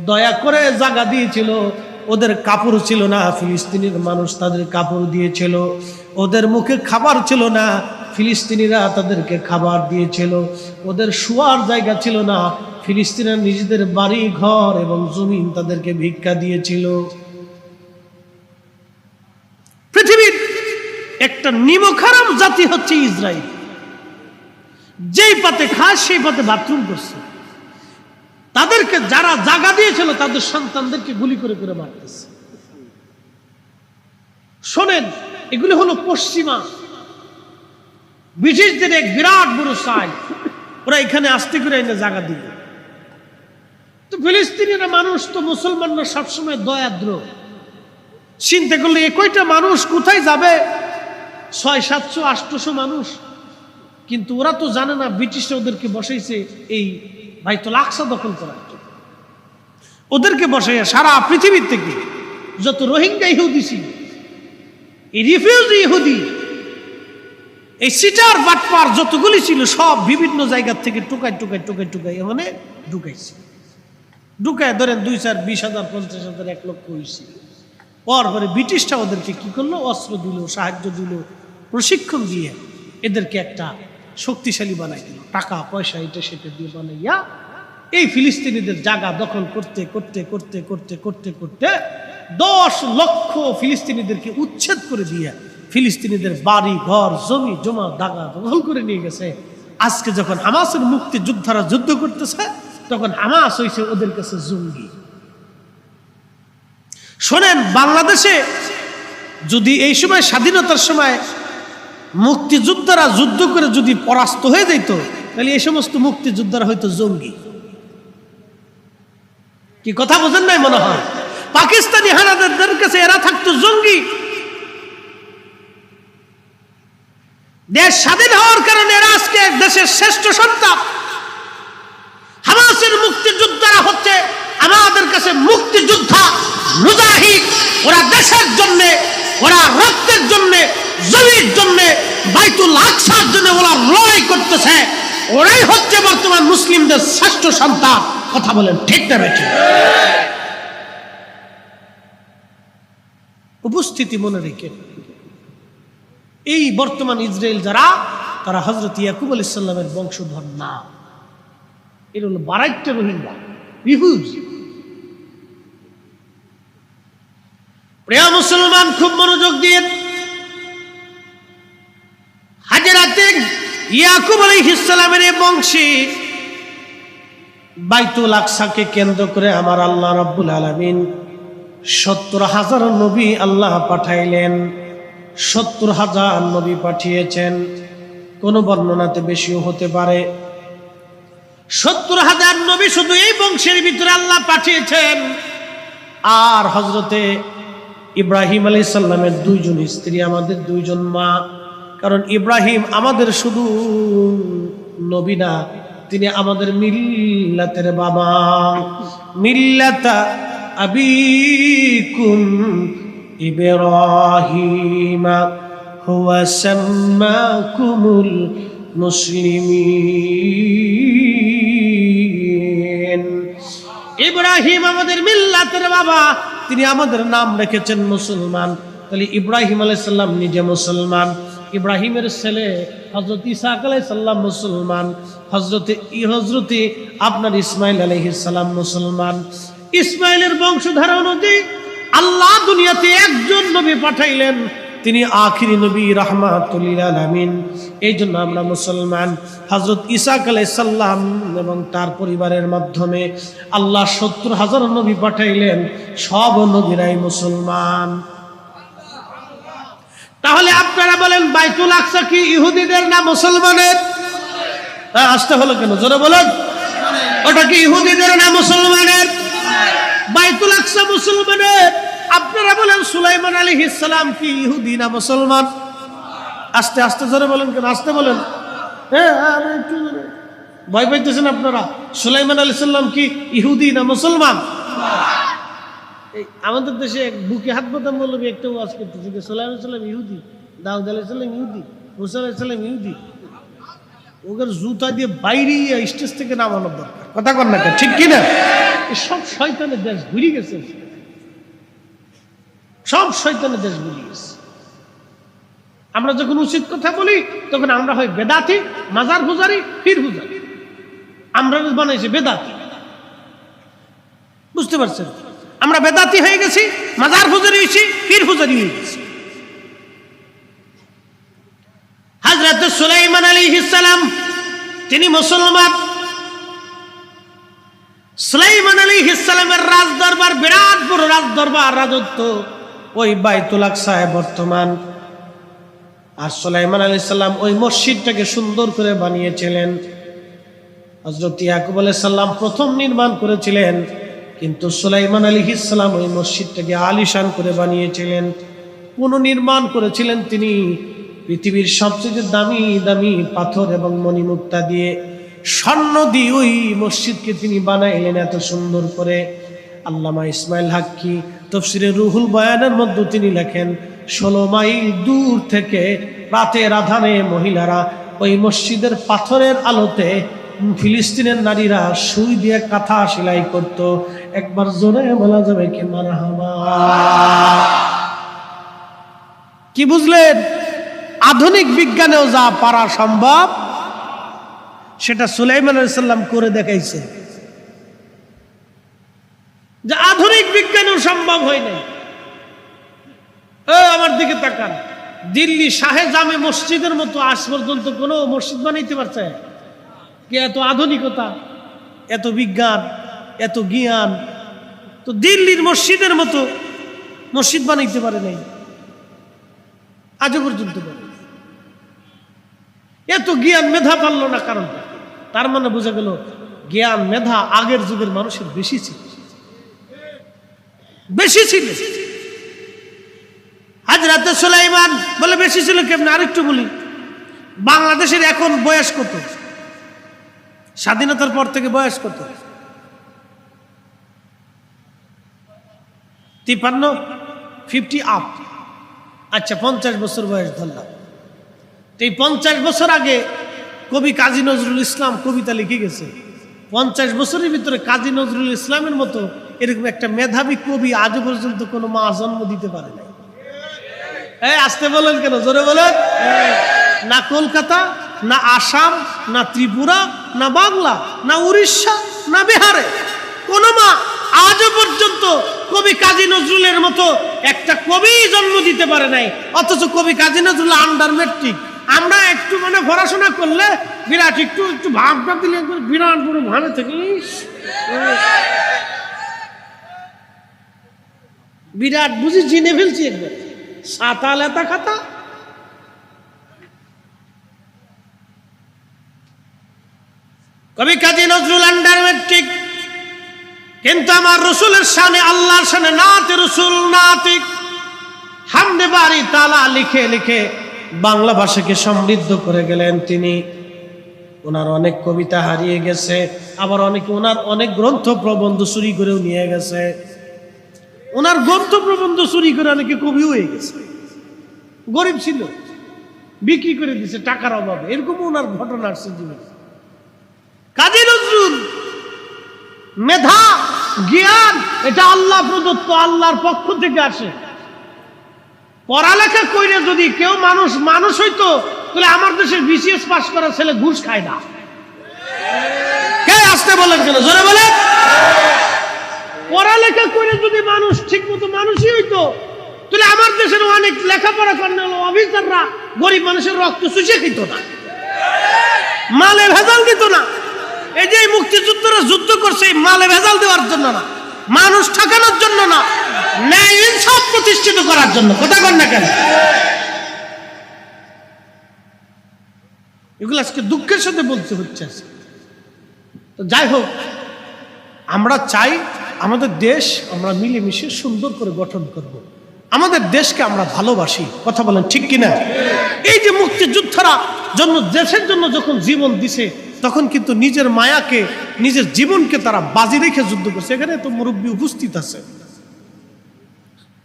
দয়া করে জায়গা দিয়েছিল। ওদের কাপড় ছিল না, ফিলিস্তিনের মানুষ তাদের কাপড় দিয়েছিল। ওদের মুখে খাবার ছিল না, ফিলিস্তিনিরা তাদেরকে খাবার দিয়েছিল। ওদের শোয়ার জায়গা ছিল না, ফিলিস্তিনের নিজেদের বাড়ি ঘর এবং জমিন তাদেরকে ভিক্ষা দিয়েছিল। পৃথিবীর একটা নিমখারাম জাতি হচ্ছে ইসরাইল। যেই পাতে খায় সেই পাতে বাথরুম করছে। তাদেরকে যারা জায়গা দিয়েছিল তাদের সন্তানদেরকে গুলি করে করে মারতেছে। শোনেন, এগুলি হলো পশ্চিমা ব্রিটিশদের এক বিরাট বড় সাইল। ওরা এখানে আসতে করে এনে জায়গা দিল। তো ফিলিস্তিনিরা মানুষ তো, মুসলমানরা সবসময় দয়াদ্র। চিন্তা করলে এ কয়টা মানুষ কোথায় যাবে? 600-700-800 মানুষ। কিন্তু ওরা তো জানে না ব্রিটিশরা ওদেরকে বসাইছে এই বাইতুল আকসা দখল করার জন্য। ওদেরকে বসাইয়া সারা পৃথিবীর থেকে যত রোহিঙ্গা ইহুদি ছিল, এই রিফিউজি ইহুদি, এই সিটার বাটপার যতগুলি ছিল, সব বিভিন্ন জায়গা থেকে টুকাই এখানে ঢুকাইছে। ঢুকায় ধরেন 2-4 20,000 50,000 1 লক্ষ হয়েছিল। পরে ব্রিটিশরা ওদেরকে কি করলো? অস্ত্র দিল, সাহায্য দিল, প্রশিক্ষণ দিয়ে এদেরকে একটা শক্তিশালী বানাই দিল। টাকা পয়সা এটা সেটা দিয়ে বানাইয়া এই ফিলিস্তিনিদের জায়গা দখল করতে করতে করতে করতে করতে করতে 10 লক্ষ ফিলিস্তিনিদেরকে উচ্ছেদ করে দিয়ে ফিলিস্তিনিদের বাড়ি ঘর জমি জমা দাগা দখল করে নিয়ে গেছে। আজকে যখন হামাসের মুক্তি যোদ্ধারা যুদ্ধ করতেছে, তখন হামাস হয়েছে ওদের কাছে জঙ্গি। শোনেন, বাংলাদেশে যদি এই সময় স্বাধীনতার সময় মুক্তিযোদ্ধারা যুদ্ধ করে যদি পরাস্ত হয়ে যেত, তাহলে এই সমস্ত মুক্তিযোদ্ধারা হয়তো জঙ্গি। কি কথা বোঝেন নাই মনে হয়? পাকিস্তানি হানাদারদের কাছে এরা থাকতো জঙ্গি। দেশ স্বাধীন হওয়ার কারণে এরা আজকে দেশের শ্রেষ্ঠ সন্তান। হামাসের মুক্তিযোদ্ধারা হচ্ছে আমাদের কাছে মুক্তিযোদ্ধা, মুজাহিদ। ওরা দেশের জন্য, ওরা রক্তের জন্য, জমির জন্য, বাইতুল আকসার জন্য ওরা লড়াই করতেছে। ওরাই হচ্ছে বর্তমান মুসলিমদের শ্রেষ্ঠ সন্তান। কথা বলেন ঠিক না বেঠিক? উপস্থিতি মনে রেখে এই বর্তমান ইসরায়েল যারা, তারা হযরত ইয়াকুব আলাইহিস সালামের বংশধর না। এর হলো বারাইট্টা রোহিঙ্গা, রিফিউজ। প্রিয় মুসলমান, খুব মনোযোগ দিয়ে হাজরাতে ইয়াকুব আলাইহিস সালামের বংশী বাইতুল আকসাকে কেন্দ্র করে আমার আল্লাহ রাব্বুল আলামিন ৭০,০০০ নবী আল্লাহ পাঠাইলেন। ৭০,০০০ নবী পাঠিয়েছেন। কোন বর্ণনাতে বেশিও হতে পারে। ৭০,০০০ নবী শুধু এই বংশের ভিতরে আল্লাহ পাঠিয়েছেন। আর হযরতে ইব্রাহিম আলাইহিস সালামের ২ জন স্ত্রী, আমাদের ২ জন মা। কারণ ইব্রাহিম আমাদের শুধু নবী না, তিনি আমাদের মিল্লাতের বাবা। মিল্লাতা আবিকুম ইব্রাহিম হুয়া সাম্মাকুমুল মুসলিমিন। ইব্রাহিম আমাদের মিল্লাতের বাবা, তিনি আমাদের নাম রেখেছেন মুসলমান। তাহলে ইব্রাহিম আলাইহিস সালাম নিজে মুসলমান। ইব্রাহিমের ছেলে হযরত ইসহাক আলাইহিস সালাম মুসলমান। হযরতে আপনার ইসমাইল আলাইহিস সালাম মুসলমান। ইসমাইলের বংশধারা অনুযায়ী আল্লাহ দুনিয়াতে একজন নবী পাঠাইলেন, তিনি আখিরি নবী রাহমাতুল লিল আলামিন। এই জন্য আমরা মুসলমান। হযরত ইসহাক আলাইহিস সালাম এবং তার পরিবারের মাধ্যমে আল্লাহ ৭০,০০০ নবী পাঠাইলেন। সব নবীরাই মুসলমান। তাহলে আপনারা বলেন, বাইতুল আকসা কি ইহুদিদের না মুসলমানের? আসতে হলো কেন? জোরে বলেন। ওটা কি ইহুদিদের না মুসলমানের? বাইতুল আকসা মুসলমানের। আপনারা বলেন, সুলাইমান আলাইহিস সালাম কি ইহুদি না মুসলমান? আস্তে আস্তে জোরে বলেন কেন? আসতে বলেন। হ্যাঁ, একটু ভয় পাইতেছেন আপনারা। সুলাইমান আলাইহিস সালাম কি ইহুদি না মুসলমান? আমাদের দেশে বুকে হাত বাঁধা মৌলবী একটা ওয়াজ করতেছে যে সুলাইমান আলাইহিস সালাম ইহুদি, দাউদ আলাইহিস সালাম ইহুদি, মুসা আলাইহিস সালাম ইহুদি। ওদের জুতা দিয়ে বাইরে স্টেজ থেকে নামানোর দরকার। কথা কর না, ঠিক কিনা? সব শয়তানের দেশ ঘুরে গেছে, সব শয়তানের দেশ ঘুরে গেছে। আমরা যখন উচিত কথা বলি তখন আমরা হয় বেদাতি, মাজার পূজারি, পীর পূজারি। আমরা বানাইছি বেদাতি। বুঝতে পারছেন? আমরা বেদাতি হয়ে গেছি, মাজার পূজারি হয়েছি, পীর পূজারি হয়ে গেছি। হযরত সুলাইমান আলাইহিস সালাম তিনি মুসলমান। সুলাইমান আলাইহিস সালামের রাজদরবার, বিরাট বড় রাজদরবার, রাজত্ব ওই বাইতুল আকসায় বর্তমান। আর সুলাইমান আলাইহিস সালাম ওই মসজিদটাকে সুন্দর করে বানিয়েছিলেন। হযরত ইয়াকুব আলাইহিস সালাম প্রথম নির্মাণ করেছিলেন, কিন্তু সুলাইমান আলাইহিস সালাম ওই মসজিদটাকে আলিশান করে বানিয়েছিলেন। পুনর্নির্মাণ করেছিলেন তিনি পৃথিবীর সবচেয়ে দামি দামি পাথর এবং মণিমুক্তা দিয়ে, স্বর্ণ দিয়ে ওই মসজিদকে তিনি বানাইলেন এত সুন্দর করে। আল্লামা ইসমাইল হাক্কি তাফসিরে রুহুল বয়ানের মধ্যে তিনি লেখেন, 16 মাইল দূর থেকে রাতের আধারে মহিলারা ওই মসজিদের পাথরের আলোতে ফিলিস্তিনের নারীরা সুই দিয়ে কাঁথা সেলাই করত। একবার জোরে বলা যাবে কি মারহাবা? কি বুঝলেন? আধুনিক বিজ্ঞানেও যা পারা সম্ভব সেটা সুলাইমান আলাইহিস সালাম করে দেখাইছে, যে আধুনিক বিজ্ঞানেও সম্ভব হয় নাই। আমার দিকে তাকান, দিল্লি শাহে জামে মসজিদের মতো আজ পর্যন্ত কোনো মসজিদ বানাইতে পারছে কি? এত আধুনিকতা, এত বিজ্ঞান, এত জ্ঞান, তো দিল্লির মসজিদের মতো মসজিদ বানাইতে পারে নাই আজও পর্যন্ত। এত জ্ঞান মেধা পারল না, কারণটা তার মানে বোঝা গেল জ্ঞান মেধা আগের যুগের মানুষের বেশি ছিল, বেশি ছিল। হযরত সুলাইমান বলে বেশি ছিল কেমন? আরেকটু বলি। বাংলাদেশের এখন বয়স কত? স্বাধীনতার পর থেকে বয়স কত? 53, 50 আপ। আচ্ছা, 50 বছর বয়স ধরলাম। এই 50 বছর আগে কবি কাজী নজরুল ইসলাম কবিতা লিখে গেছে। 50 বছরের ভিতরে কাজী নজরুল ইসলামের মতো এরকম একটা মেধাবী কবি আজও পর্যন্ত কোনো মা জন্ম দিতে পারে নাই। আসতে বলেন কেন, জোরে বলেন। না কলকাতা, না আসাম, না ত্রিপুরা, না বাংলা, না উড়িষ্যা, না বিহারে কোন মা আজও পর্যন্ত কবি কাজী নজরুলের মতো একটা কবি জন্ম দিতে পারে নাই। অথচ কবি কাজী নজরুল আন্ডার মেট্রিক। আমরা একটু মানে পড়াশোনা করলে বিরাট একটু একটু ভাবটা দিলে বিরাট বড় ভাবে থাকিস, বিরাট বুঝি চিনে ফেলছি একবার। সাতা লেতা খাতা। কবি কাজী নজরুল আন্ডার মেট্রিক, কিন্তু আমার রসুলের শানে, আল্লাহর শানে নাতে রসুল নাতিক হামদে বাড়ি তালা লিখে লিখে বাংলা ভাষাকে সমৃদ্ধ করে গেলেন তিনি। ওনার অনেক কবিতা হারিয়ে গেছে, আবার অনেকে ওনার অনেক গ্রন্থ প্রবন্ধ চুরি করেও নিয়ে গেছে। ওনার গ্রন্থ প্রবন্ধ চুরি করে অনেকে কবি হয়ে গেছে। গরিব ছিল, বিক্রি করে দিছে টাকার অভাবে। এরকম ওনার ঘটনা আসছে জীবনে। কাজী নজরুল মেধা, জ্ঞান এটা আল্লাহ প্রদত্ত, আল্লাহর পক্ষ থেকে আসে। পড়ালেখা কইরে যদি কেউ মানুষ হইতো, তাহলে আমার দেশের বিসিএস পাস করা ছেলে ঘুষ খায় না। কে আসতে বলেন কেন, জোরে বলেন। পড়ালেখা করে যদি মানুষ ঠিক মতো মানুষই হইতো, তাহলে আমার দেশের অনেক লেখাপড়া করেন অফিসাররা গরিব মানুষের রক্ত চুষে খেত না, মালে ভেজাল দিত না। এই যে মুক্তিযুদ্ধরা যুদ্ধ করছে মালে ভেজাল দেওয়ার জন্য না, মানুষ ঠকানোর জন্য না, ন্যায় ইনসাফ প্রতিষ্ঠিত করার জন্য। কথা কন না কেন? এগুলো আজকে দুঃখের সাথে বলতে হচ্ছে। তো যাই হোক, আমরা চাই আমাদের দেশ আমরা মিলেমিশে সুন্দর করে গঠন করব। আমাদের দেশকে আমরা ভালোবাসি। কথা বলেন ঠিক কিনা? এই যে মুক্তিযোদ্ধারা জন্য দেশের জন্য যখন জীবন দিছে, তখন কিন্তু নিজের মায়াকে, নিজের জীবনকে তারা বাজি রেখে যুদ্ধ করছে। এখানে তো মুরব্বী উপস্থিত আছে,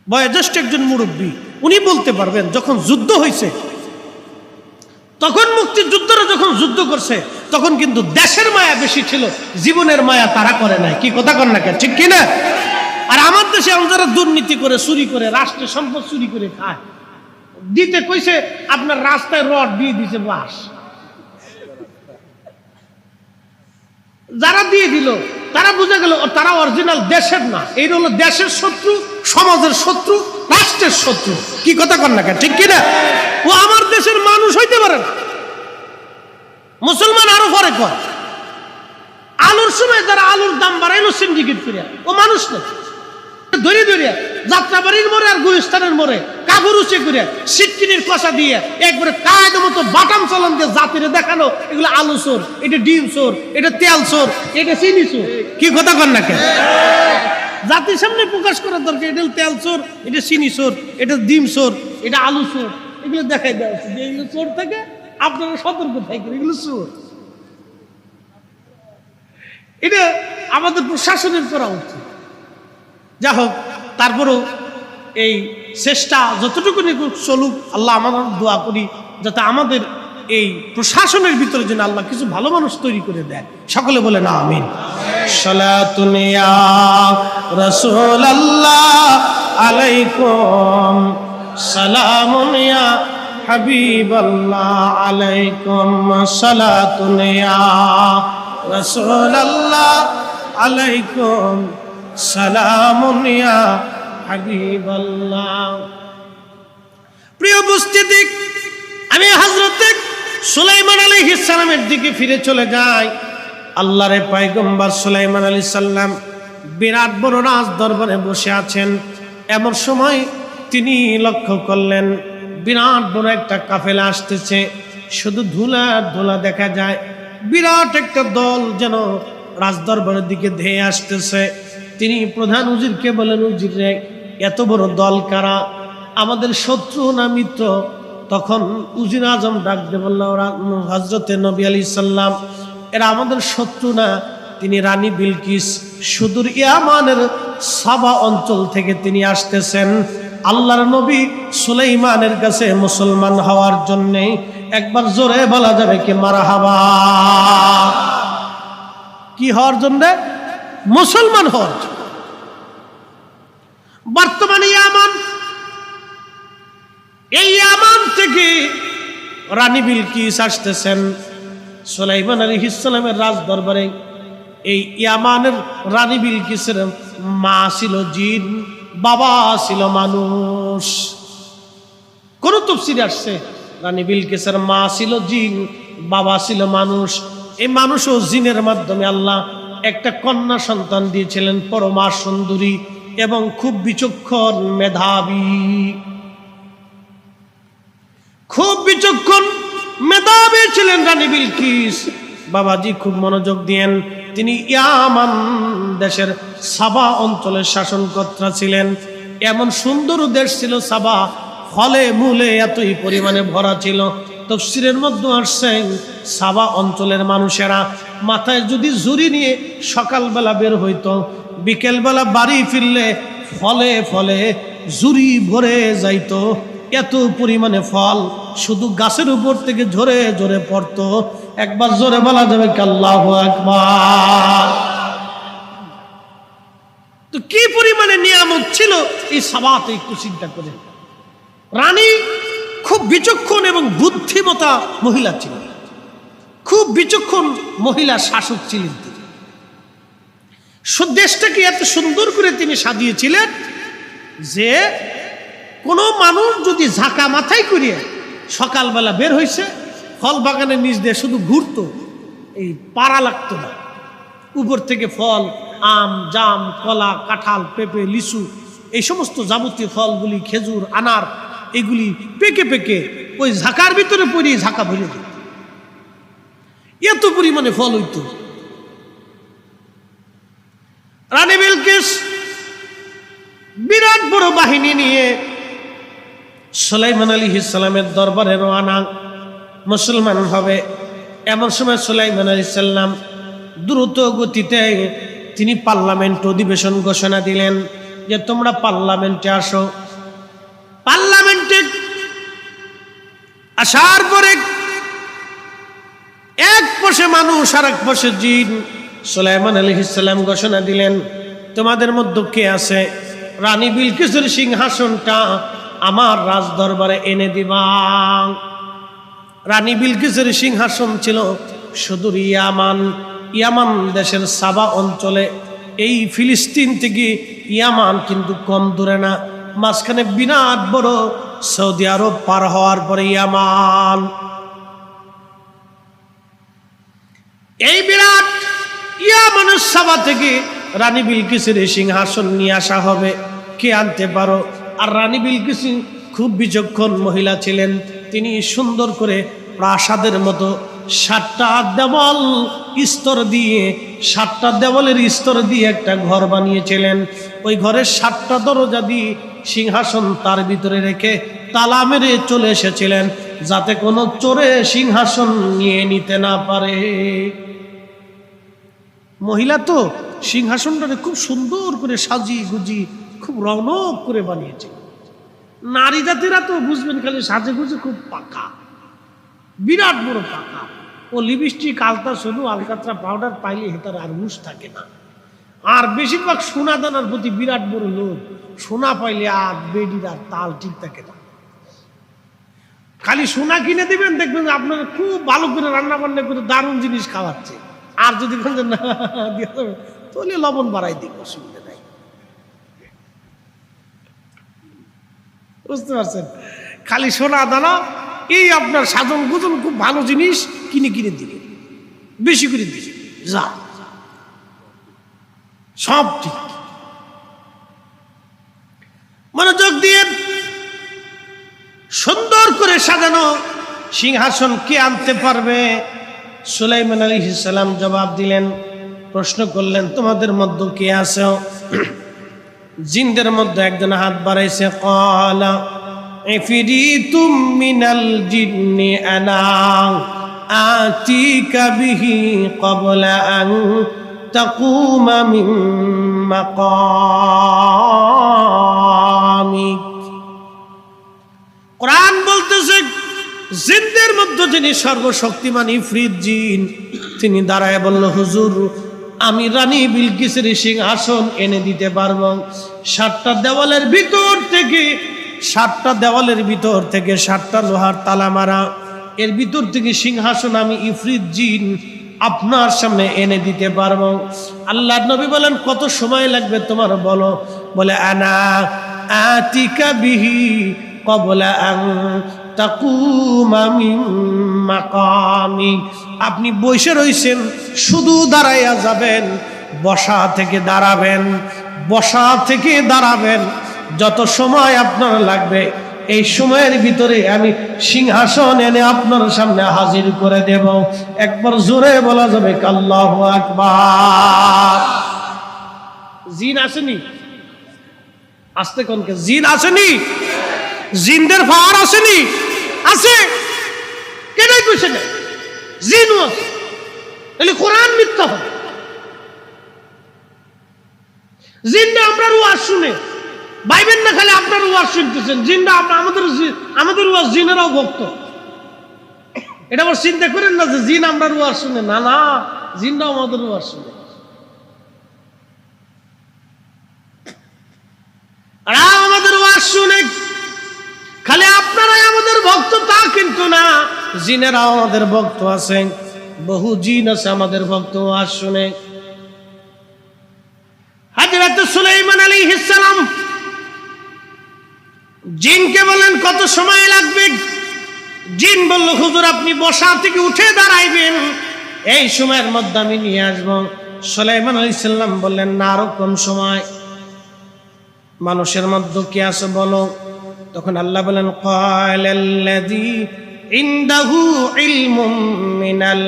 বয়োজ্যেষ্ঠ একজন মুরব্বী, উনি বলতে পারবেন যখন যুদ্ধ হয়েছে, তখন মুক্তিযোদ্ধারা যখন যুদ্ধ করছে, তখন কিন্তু দেশের মায়া বেশি ছিল, জীবনের মায়া তারা করে নাই। কি কথা কন না কেন, ঠিক কিনা? আর আমার দেশে যারা দুর্নীতি করে, চুরি করে, রাষ্ট্রের সম্পদ চুরি করে খায়, দিতে কইছে আপনার রাস্তায় রড দিয়ে দিছে বাস। যারা দিয়ে দিল তারা বুঝে গেল তারা অরিজিনাল দেশের না। এই হলো দেশের শত্রু, সমাজের শত্রু, রাষ্ট্রের শত্রু। কি কথা কন না কেন, ঠিক কিনা? ও আমার দেশের মানুষ হইতে পারে না। মুসলমান আরো পরে কর। আলুর সময় যারা আলুর দাম বাড়াইলো সিন্ডিকেট করে, ও মানুষ না। ধরে ধরে যাত্রাবাড়ির মোড়ে আর গুলিস্তানের মোড়ে কাপড় উঁচে করে সিটকিনির কষা দিয়ে একবারে কায়দা মতো বাটাম চালান দিয়ে জাতিরে দেখানো, এগুলো আলু চোর, এটা ডিম চোর, এটা তেল চোর, এটা চিনি চোর। কি কথা কন না কেন? জাতির সামনে প্রকাশ করার দরকার, এটা তেল চোর, এটা চিনি চোর, এটা ডিম চোর, এটা আলু চোর। এগুলো দেখাই দেওয়া উচিত যে এগুলো চোর থেকে আপনারা সতর্ক থাকেন, এগুলো চোর। এটা আমাদের প্রশাসনের করা উচিত। যা হোক, তারপরেও এই চেষ্টা যতটুকু চলুক, আল্লাহ আমাদের দোয়া করি যাতে আমাদের এই প্রশাসনের ভিতরে যেন আল্লাহ কিছু ভালো মানুষ তৈরি করে দেয়। সকলে বলে না আমিন। সালাতুন ইয়া রাসূলুল্লাহ আলাইকুম, সালামুন ইয়া হাবিবাল্লাহ আলাইকুম, সালাতুন ইয়া রাসূলুল্লাহ আলাইকুম, সালামুন ইয়া হাবিবাল্লাহ। প্রিয় উপস্থিতি, আমি হযরত সুলাইমান আলাইহিস সালামের দিকে ফিরে চলে যাই। আল্লাহর পয়গম্বর সুলাইমান আলাইহিস সালাম বিরাট বড় রাজ দরবারে বসে আছেন। এমন সময় তিনি লক্ষ্য করলেন বিরাট বড় একটা কাফেলা আসতেছে, শুধু ধুলা ধুলা দেখা যায়। বিরাট একটা দল যেন রাজদরবারের দিকে ধেয়ে আসতেছে। তিনি প্রধান উজিরকে বলেন, উজির রে, এত বড় দল কারা? আমাদের শত্রু না মিত্র? তখন উজির আজম ডাক দিয়ে বলল, হযরতে নবী আলাইহিস সালাম, এরা আমাদের শত্রু না, তিনি রানী বিলকিস সুদূর ইয়ামানের সাবা অঞ্চল থেকে তিনি আসতেছেন আল্লাহর নবী সুলাইমানের কাছে মুসলমান হওয়ার জন্য। একবার জোরে বলা যাবে কি মারহাবা? কি হওয়ার জন্য? মুসলমান হওয়ার জন্য। বর্তমানে ইয়ামান, এই ইয়ামান থেকে রানী বিলকিস আসতেছেন সুলাইমান আলাইহিস সালামের রাজ দরবারে। এই ইয়ামানের রানী বিলকিসের মা ছিল জিন, বাবা ছিল মানুষ। কোন তাফসীরে আসছে রানী বিলকিসের মা ছিল জিন, বাবা ছিল মানুষ। এই মানুষ ও জিনের মাধ্যমে আল্লাহ একটা কন্যা সন্তান দিয়েছিলেন, পরমা সুন্দরী এবং খুব বিচক্ষণ মেধাবী। খুব বিচক্ষণ মেধাবী ছিলেন রানী বিলকিস। বাবাজি খুব মনোযোগ দিয়েন, তিনি ইয়ামান দেশের সাবা অঞ্চলের শাসনকর্তা ছিলেন। এমন সুন্দর দেশ ছিল সাবা, ফলে মূলে এতই পরিমাণে ভরা ছিল। তাফসীরের মধ্যে আসছে সাবা অঞ্চলের মানুষেরা মাথায় যদি ঝুড়ি নিয়ে সকালবেলা বের হইতো, বিকেলবেলা বাড়ি ফিরলে ফলে ফলে ঝুড়ি ভরে যাইতো। এত পরিমাণে ফল শুধু গাছের উপর থেকে ঝরে ঝরে পড়তো। একবার জোরে বলা যাবে কি আল্লাহু আকবার? তো কি পরিমাণে নিয়ামত ছিল এই সাবাতে, একটু চিন্তা করে। রানী খুব বিচক্ষণ এবং বুদ্ধিমতা মহিলা ছিলেন, খুব বিচক্ষণ মহিলা শাসক ছিলেন তিনি। দেশটাকে এত সুন্দর করে তিনি সাজিয়েছিলেন যে কোন মানুষ যদি ঝাঁকা মাথায় করিয়ে সকালবেলা বের হয়েছে, ফল বাগানের নিচ দিয়ে শুধু ঘুরতো, এই পাড়া লাগতো না। উপর থেকে ফল, আম, জাম, কলা, কাঁঠাল, পেঁপে, লিচু, এই সমস্ত যাবতীয় ফলগুলি, খেজুর, আনার, এগুলি পেকে পেকে ওই ঝাঁকার ভিতরে পড়ে ঝাঁকা ভরে দিত। এত পরিমাণে ফল হইত। রানী বিলকিস বিরাট বড় বাহিনী নিয়ে সুলাইমান আলাইহিস সালামের দরবারে রওনা, মুসলমান হবে। এমন সময় সুলাইমান আলাইহিস সালাম দ্রুত গতিতে তিনি পার্লামেন্ট অধিবেশন ঘোষণা দিলেন যে তোমরা পার্লামেন্টে আসো। পার্লামেন্টে আসার পরে এক পাশে মানুষ আর এক পাশে জিন। সুলাইমান আলাইহিস সালাম ঘোষণা দিলেন, তোমাদের মধ্যে কে আছে রানী বিলকিসের সিংহাসনটা আমার রাজ দরবারে এনে দিবা? রানী বিলকিসের সিংহাসন ছিল সুদূর ইয়ামান, ইয়ামান দেশের সাবা অঞ্চলে। এই ফিলিস্তিন থেকে ইয়ামান কিন্তু কম দূরে না, মাঝখানে বিরাট বড় সৌদি আরব পার হওয়ার পরে ইয়ামান। এই বিরাট ইয়ামানের সাবা থেকে রানী বিলকিসের সিংহাসন নিয়ে আসা হবে। কে আনতে পারো? আর রানী বিলকিস খুব বিচক্ষণ মহিলা ছিলেন। তিনি সুন্দর করে প্রাসাদের মতো 7টা দেওয়াল স্তর দিয়ে, 7টা দেওয়ালের স্তর দিয়ে একটা ঘর বানিয়েছিলেন। ওই ঘরের 7টা দরজা দিয়ে সিংহাসন তার ভিতরে রেখে তালা মেরে চলে এসেছিলেন, যাতে কোনো চোরে সিংহাসন নিয়ে নিতে না পারে। মহিলা তো সিংহাসনটাকে খুব সুন্দর করে সাজিয়ে গুজিয়ে খুব রৌনক করে বানিয়েছে। নারী জাতিরা তো বুঝবেন খালি সাজে গুজে খুব পাকা, বিরাট বড় পাকা। ও লিপস্টিক, আলতা, সোনু, আলকাতরা, পাউডার পাইলে হেতার আর হুঁশ থাকে না। আর বেশিরভাগ সোনা দানার প্রতি বিরাট বড় লোক, সোনা পাইলে আর বেডির আর তাল ঠিক থাকে না। খালি সোনা কিনে দিবেন, দেখবেন আপনার খুব ভালো করে রান্না বান্না করে দারুণ জিনিস খাওয়াচ্ছে। আর যদি না দিয়ে তাহলে লবণ বাড়াই দিক, অসুবিধা নাই। বুঝতে পারছেন? খালি সোনা দানা, এই আপনার সাজন গুজন খুব ভালো জিনিস কিনে কিনে দিবে, বেশি করে দিবে, যা সব ঠিক। মনোযোগ দিয়ে সুন্দর করে সাজানো সিংহাসন কে আনতে পারবে? সুলাইমান আলাইহিস সালাম জবাব দিলেন, প্রশ্ন করলেন, তোমাদের মধ্যে কে আছে? জিনদের মধ্যে একজন হাত বাড়াইছে। ক্বালা ইফরিতুম মিনাল জিন্নি আনা আতিকা বিহি ক্বাবলা আন তাকুমা মিন মাকামিক। কোরআন বলতেছে জিনদের মধ্যে যিনি সর্বশক্তিমান ইফরিত জিন, তিনি দাঁড়ায় বলল, হুজুর আমি রানী বিলকিসের সিংহাসন এনে দিতে পারবো। 7টা দেওয়ালের ভিতর থেকে 7টা লোহার তালা মারা, এর ভিতর থেকে সিংহাসন আমি ইফরিত জিন আপনার সামনে এনে দিতে পারবো। আল্লাহর নবী বলেন, কত সময় লাগবে তোমার বলো? বলে আনা আতিকা বিহি ক্বাবলা আন তাকুমা মিন মাকামিক। আপনি বসে রইছেন, শুধু দাঁড়াইয়া যাবেন, বসা থেকে দাঁড়াবেন, যত সময় আপনার লাগবে এই সময়ের ভিতরে আমি সিংহাসন এনে আপনার সামনে হাজির করে দেব। একবার জোরে বলা যাবে আল্লাহু আকবার। জিন আসেনি? আস্তে কোনকে জিন আসেনি? জিনদের পাওয়ার আসেনি? আছে। কেনাই কইছে না জিনও আছে, তাহলে কোরআন মিথ্যা হবে। জিনরা আপনার ওয়াজ শুনে ভাইবেন না, খালি আপনার ওয়াজ শুনতেছেন। জিনরা আমাদের ওয়াজ জিনেরাও ভক্ত, এটা আবার চিন্তা করেন না যে জিন আপনার ওয়াজ শুনে। না না, জিনরাও আমাদের ওয়াজ শুনে। আর আমাদের ওয়াজ শুনে খালি আপনারাই আমাদের ভক্ত তা কিন্তু না, জিনেরাও আমাদের ভক্ত আছে। বহু জিন আছে আমাদের ভক্ত ওয়াজ শুনে। হযরত সুলাইমান আলাইহিস সালাম জিনকে বলেন কত সময় লাগবে? জিন বলল, হুজুর আপনি বসা থেকে উঠে দাঁড়াইবেন, এই সময়ের মধ্যে আমি নিয়ে আসবো। সুলাইমান আলাইহিস সালাম বললেন, না, আরো কম সময়। মানুষের মধ্যে কি আছে বলো? তখন আল্লাহ বলেন, ক্বালাল্লাযী ইনদাহু ইলমুম মিনাল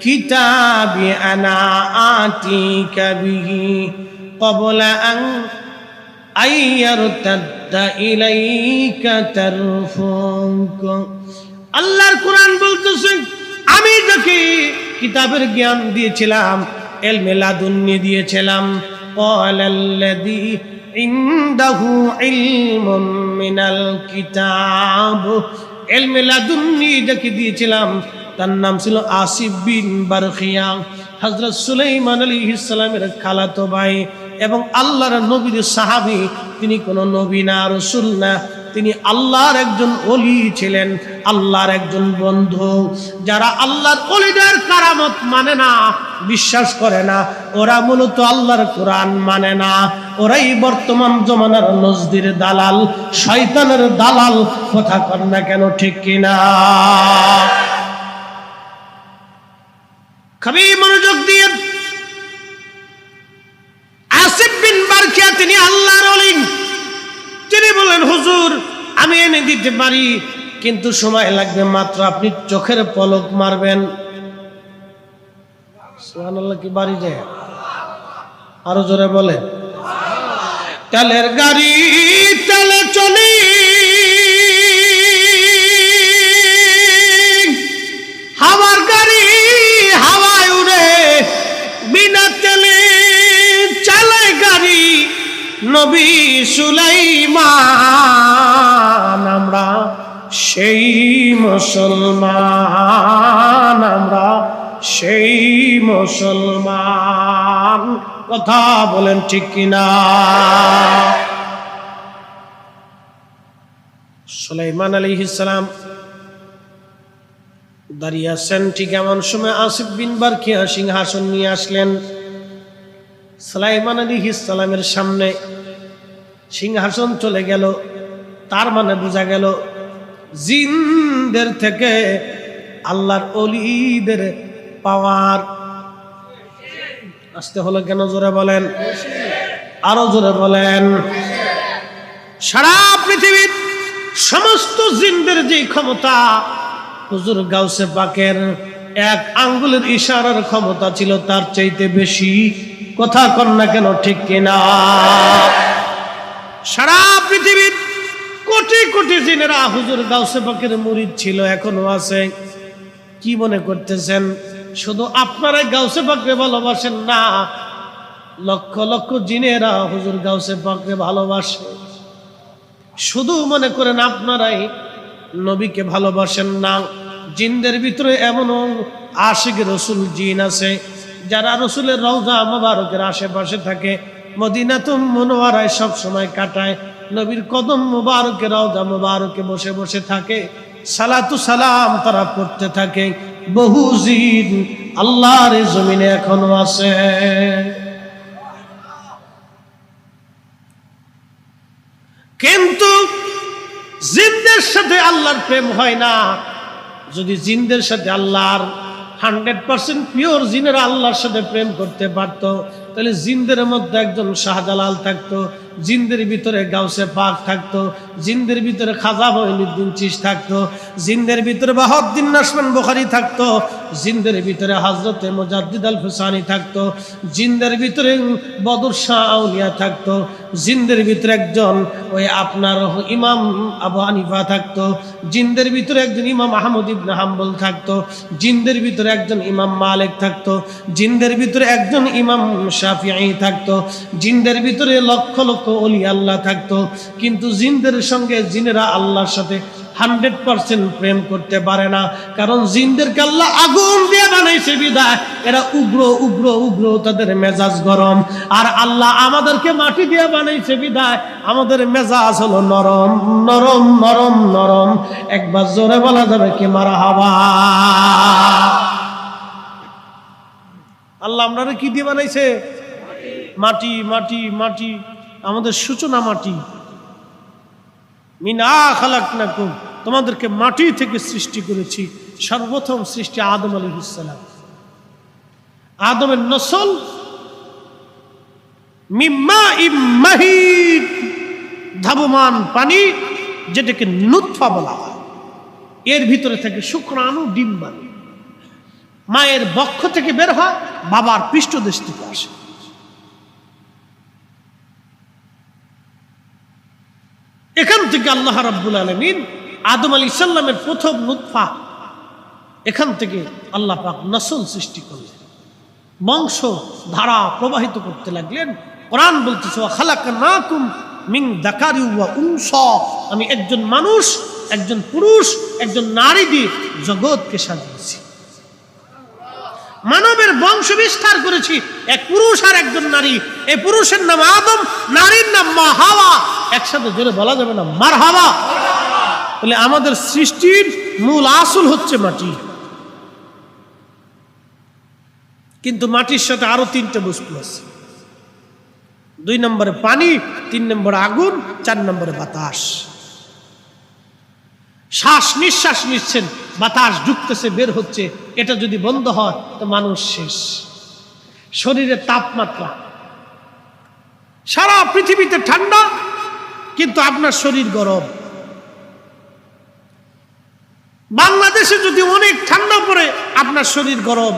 কিতাবি আনা আতিকা বিহি ক্বাবলা আন আইয়ারতাদ্দা ইলাইকা তারফুক। আল্লাহর কোরআন বলতেছে, আমি যাকে কিতাবের জ্ঞান দিয়েছিলাম, ইলমে লাদুন্নি দিয়েছিলাম, ক্বালাল্লাযী ইনদাহু ইলমুম মিনাল কিতাব, ইলমে লাদুন্নি যাকে দিয়েছিলাম তার নাম ছিল আসিফ বিন বারখিয়া। হযরত সুলাইমান আলাইহিস সালামের খালাতো ভাই এবং আল্লাহর নবীর সাহাবী। তিনি কোনো নবী না, রাসূল না, তিনি আল্লাহর একজন ওলি ছিলেন, আল্লাহর একজন বন্ধু। যারা আল্লাহর ওলিদের কারামত মানে না, বিশ্বাস করে না, ওরা মূলত আল্লাহর কোরআন মানে না। ওরাই বর্তমান জমানার নজদির দালাল, শয়তানের দালাল। কথা কর না কেন, ঠিক কিনা? কবি মনোযোগ দিয়ে, আসিফ বিন বারখিয়া তিনি আল্লাহর ওলি। তিনি বলেন, হুজুর আমি এনে দিতে পারি, কিন্তু সময় লাগবে মাত্র আপনি চোখের পলক মারবেন। সুবহানাল্লাহ, কি বাড়ি যায়? আরো জোরে বলে। তেলের গাড়ি তেলে চলি, হাওয়ার গাড়ি হাওয়ায় উড়ে, বিনা তেলে চলে গাড়ি নবী সুলাইমান। আমরা সেই মুসলমান, আমরা সেই মুসলমান। কথা বলেন ঠিক কিনা? সুলাইমান আলাইহিস সালাম দাঁড়িয়ে আছেন, ঠিক এমন সময় আসিফ বিন বারখিয়া সিংহাসন নিয়ে আসলেন। সুলাইমান আলাইহিস সালামের সামনে সিংহাসন চলে গেল। তার মানে বোঝা গেল জিনদের থেকে আল্লাহর ওলিদের পাওয়ার আসতে হলো কেন? জোরে বলেন, আরো জোরে বলেন। সারা পৃথিবীর সমস্ত জিনদের যে ক্ষমতা হুজুর গাউসে পাকের এক আঙ্গুলের ইশারার ক্ষমতা ছিল, তার চাইতে বেশি। কথা কর না কেন, ঠিক কিনা? সারা পৃথিবীর কোটি কোটি জিনেরা হুজুর গাউসে পাকের মুরিদ ছিল, এখনো আছে। কি মনে করতেছেন শুধু আপনারাই গাউসে পাককে ভালোবাসেন? না, লক্ষ লক্ষ জিনেরা হুজুর গাউসে পাককে ভালোবাসে। শুধু মনে করেন আপনারাই নবীকে ভালোবাসেন না, জিনদের ভিতরে এমনও আশিক রসুল জিন আছে যারা রসুলের রওজা মুবারকের আশেপাশে থাকে, মদিনাতুল মুনওয়ারায় সব সময় কাটায়, নবীর কদম মুবারকে রওজা মুবারকে বসে বসে থাকে, সালাতু সালাম তারা পড়তে থাকে। বহু জিন আল্লাহর জমিনে এখনো আছে। কিন্তু জিনদের সাথে আল্লাহর প্রেম হয় না। যদি জিনদের সাথে আল্লাহর 100% পিওর জিনেরা আল্লাহর সাথে প্রেম করতে পারত, তাহলে জিনদের মধ্যে একজন শাহজালাল থাকতো, জিনদের ভিতরে গাউসে পাক থাকতো, জিনদের ভিতরে খাজা মঈনুদ্দিন চিশতি থাকতো, জিনদের ভিতরে বাহাউদ্দিন নাশমান বুখারী থাকতো, জিনদের ভিতরে হযরতে মুজাদ্দিদ আল ফুসানি থাকতো, জিনদের ভিতরে বদর শাহ আউলিয়া থাকতো, জিনদের ভিতরে একজন ওই আপনার ইমাম আবু হানিফা থাকতো, জিনদের ভিতরে একজন ইমাম আহমদ ইবনে হাম্বল থাকতো, জিনদের ভিতরে একজন ইমাম মালিক থাকতো, জিনদের ভিতরে একজন ইমাম শাফিঈ থাকতো, জিনদের ভিতরে লক্ষ লক্ষ ওলি আল্লাহ থাকতো। কিন্তু জিনদের সঙ্গে জিনেরা আল্লাহর সাথে 100% প্রেম করতে পারে না, কারণ জিনদেরকে আল্লাহ আগুন দিয়ে বানাইছে বিধায় এরা উগ্র উগ্র উগ্র, তাদের মেজাজ গরম। আর আল্লাহ আমাদেরকে মাটি দিয়ে বানাইছে বিধায় আমাদের মেজাজ হলো নরম নরম নরম নরম। একবার জোরে বলা যাবে কি মারহাবা? আল্লাহ আপনারা কি দিয়ে বানাইছে? মাটি মাটি মাটি। আমাদের সূচনা মাটি। মিনা খালাকনাকুম, তোমাদেরকে মাটি থেকে সৃষ্টি করেছি। সর্বপ্রথম সৃষ্টি আদম আলাইহিস সালাম। আদমের নসল মিম্মা ইম্মাহিদ, ধাবমান পানি, যেটাকে নুতফা বলা হয়। এর ভিতরে থেকে শুক্রাণু, ডিম্বাণু মায়ের বক্ষ থেকে বের হয়, বাবার পৃষ্ঠদেশ থেকে আসে। এখান থেকে আল্লাহ রাব্বুল আলামিন আদম আলাইহিস সালামের প্রথম নুতফা, এখান থেকে আল্লাহ পাক নসল সৃষ্টি করলেন, বংশ ধারা প্রবাহিত করতে লাগলেন। কোরআন বলতেছে ওয়া খালাকনাকুম মিন যাকারি ওয়া উনসা, আমি একজন মানুষ, একজন পুরুষ, একজন নারী দিয়ে জগৎকে সাজিয়েছি। মানবের বংশ বিস্তার করেছি, এক পুরুষ আর একজন নারী। এই পুরুষের নাম আদম, নারীর নাম মা হাওয়া। একসাথে জোরে বলা যাবে না মারহাবা? তাহলে আমাদের সৃষ্টির মূল আসল হচ্ছে মাটি। কিন্তু মাটির সাথে আরো 3টে বস্তু আছে। 2 নম্বরে পানি, 3 নম্বরে আগুন, 4 নম্বরে বাতাস। শ্বাস নিঃশ্বাস নিচ্ছেন, বাতাস ঢুকতেছে বের হচ্ছে, এটা যদি বন্ধ হয় তো মানুষ শেষ। শরীরের তাপমাত্রা, সারা পৃথিবীতে ঠান্ডা কিন্তু আপনার শরীর গরম। বাংলাদেশে যদি অনেক ঠান্ডা পড়ে আপনার শরীর গরম।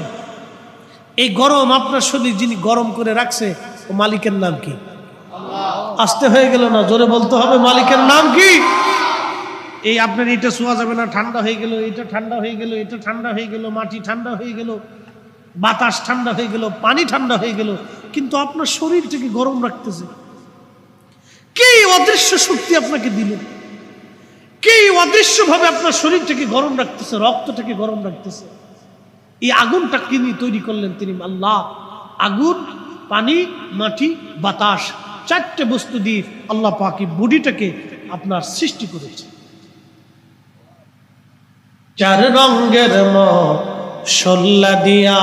এই গরম আপনার শরীর যিনি গরম করে রাখছে ও মালিকের নাম কি? আস্তে হয়ে গেল না, জোরে বলতে হবে মালিকের নাম কি? এই আপনার এটা শোয়া যাবে না, ঠান্ডা হয়ে গেল, এটা ঠান্ডা হয়ে গেল, এটা ঠান্ডা হয়ে গেল, মাটি ঠান্ডা হয়ে গেল, বাতাস ঠান্ডা হয়ে গেল, পানি ঠান্ডা হয়ে গেল, কিন্তু আপনার শরীরটাকে গরম রাখতেছে কে? অদৃশ্য শক্তি আপনাকে দিলেন কে? অদৃশ্যভাবে আপনার শরীরটাকে গরম রাখতেছে, রক্তটাকে গরম রাখতেছে। এই আগুনটা তিনি তৈরি করলেন, তিনি আল্লাহ। আগুন, পানি, মাটি, বাতাস, 4টে বস্তু দিয়ে আল্লাহ পাক এই বডিটাকে আপনার সৃষ্টি করেছে। 4 রঙের মশলা দিয়া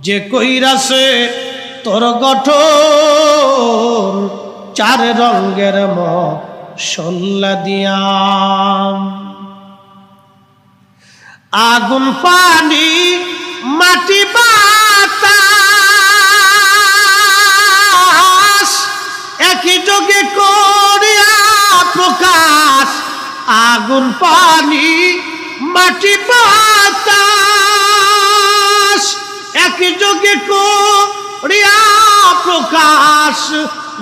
যে কইরাছে তোর গঠন, 4 রঙের মশলা দিয়া। আগুন, পানি, মাটি, বাতাস একই যোগে করিয়া প্রকাশ। আগুন, পানি, মাটি, বাতাস একই যোগে করিয়া প্রকাশ।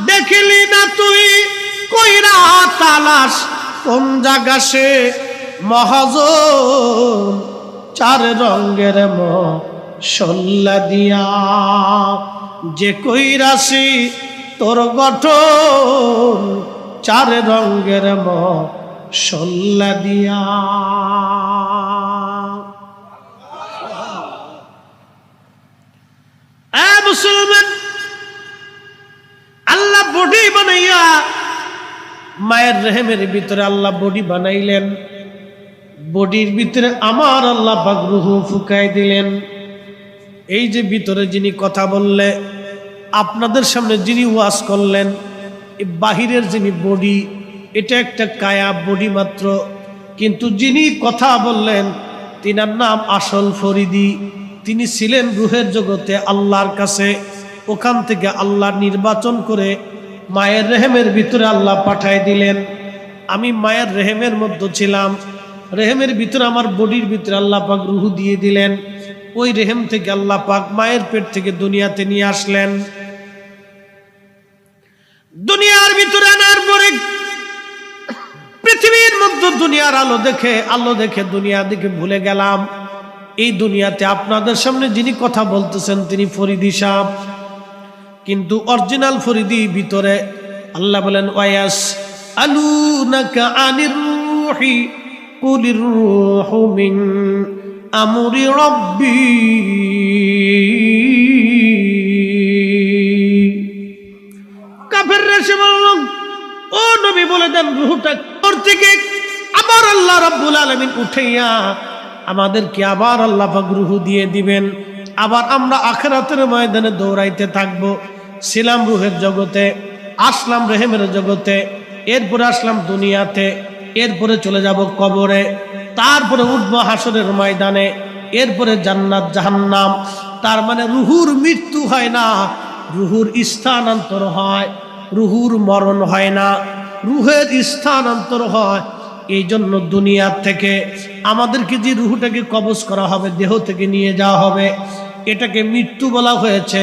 দেখলি না তুই কইরা তালাশ কোন জায়গা সে মহাজন, চার রঙের মশলা দিয়া যে কইরাছি তোর গঠন, চার রঙের মশলা দিয়া। মুসলমান, আল্লাহ বডি বানাইয়া মায়ের রেহেমের ভিতরে আল্লাহ বডি বানাইলেন, বডির ভিতরে আমার আল্লাহ পাক রূহ ফুকাই দিলেন। এই যে ভিতরে যিনি কথা বললে, আপনাদের সামনে যিনি ওয়াজ করলেন, এই বাহিরের যিনি বডি, এটা একটা কায়া বডি মাত্র, কিন্তু যিনি কথা বললেন তিনার নাম আসল ফরিদি। তিনি ছিলেন রুহের জগতে আল্লাহর কাছে, ওখান থেকে আল্লাহ নির্বাচন করে মায়ের রেহেমের ভিতরে আল্লাহ পাঠায় দিলেন। আমি মায়ের রেহেমের মধ্যে ছিলাম, রেহেমের ভিতরে আমার বডির ভিতরে আল্লাহ পাক রুহ দিয়ে দিলেন। ওই রেহেম থেকে আল্লাহ পাক মায়ের পেট থেকে দুনিয়াতে নিয়ে আসলেন। দুনিয়ার ভিতরে আনার পরে পৃথিবীর মধ্যে দুনিয়ার আলো দেখে দুনিয়া দেখে ভুলে গেলাম এই দুনিয়াতে আপনাদের সামনে যিনি কথা বলতেছেন তিনি ফরিদি সাহেব, কিন্তু অরিজিনাল ফরিদি ভিতরে। আল্লাহ বলেন ওয়াস আলুনাকা আনির রূহি কুলির রূহু মিন আমরি রাব্বি। কাফেররা সে বলল, ও নবী বলে দেন রূহটা কোথা থেকে আবার আল্লাহ রাব্বুল আলামিন উঠাইয়া আমাদেরকে আবার আল্লাহ পাক রূহ দিয়ে দিবেন, আবার আমরা আখিরাতের ময়দানে দৌড়াইতে থাকব। ছিলাম রূহের জগতে, আসলাম রেহেমের জগতে, এরপরে আসলাম দুনিয়াতে, এরপরে চলে যাব কবরে, তারপরে উঠবো হাসরের ময়দানে, এরপরে জান্নাত জাহান্নাম। তার মানে রুহুর মৃত্যু হয় না, রুহুর স্থানান্তর হয়, রুহুর মরণ হয় না, রুহের স্থানান্তর হয়। এই জন্য দুনিয়া থেকে আমাদেরকে যে রুহটাকে কবজ করা হবে, দেহ থেকে নিয়ে যাওয়া হবে, এটাকে মৃত্যু বলা হয়েছে,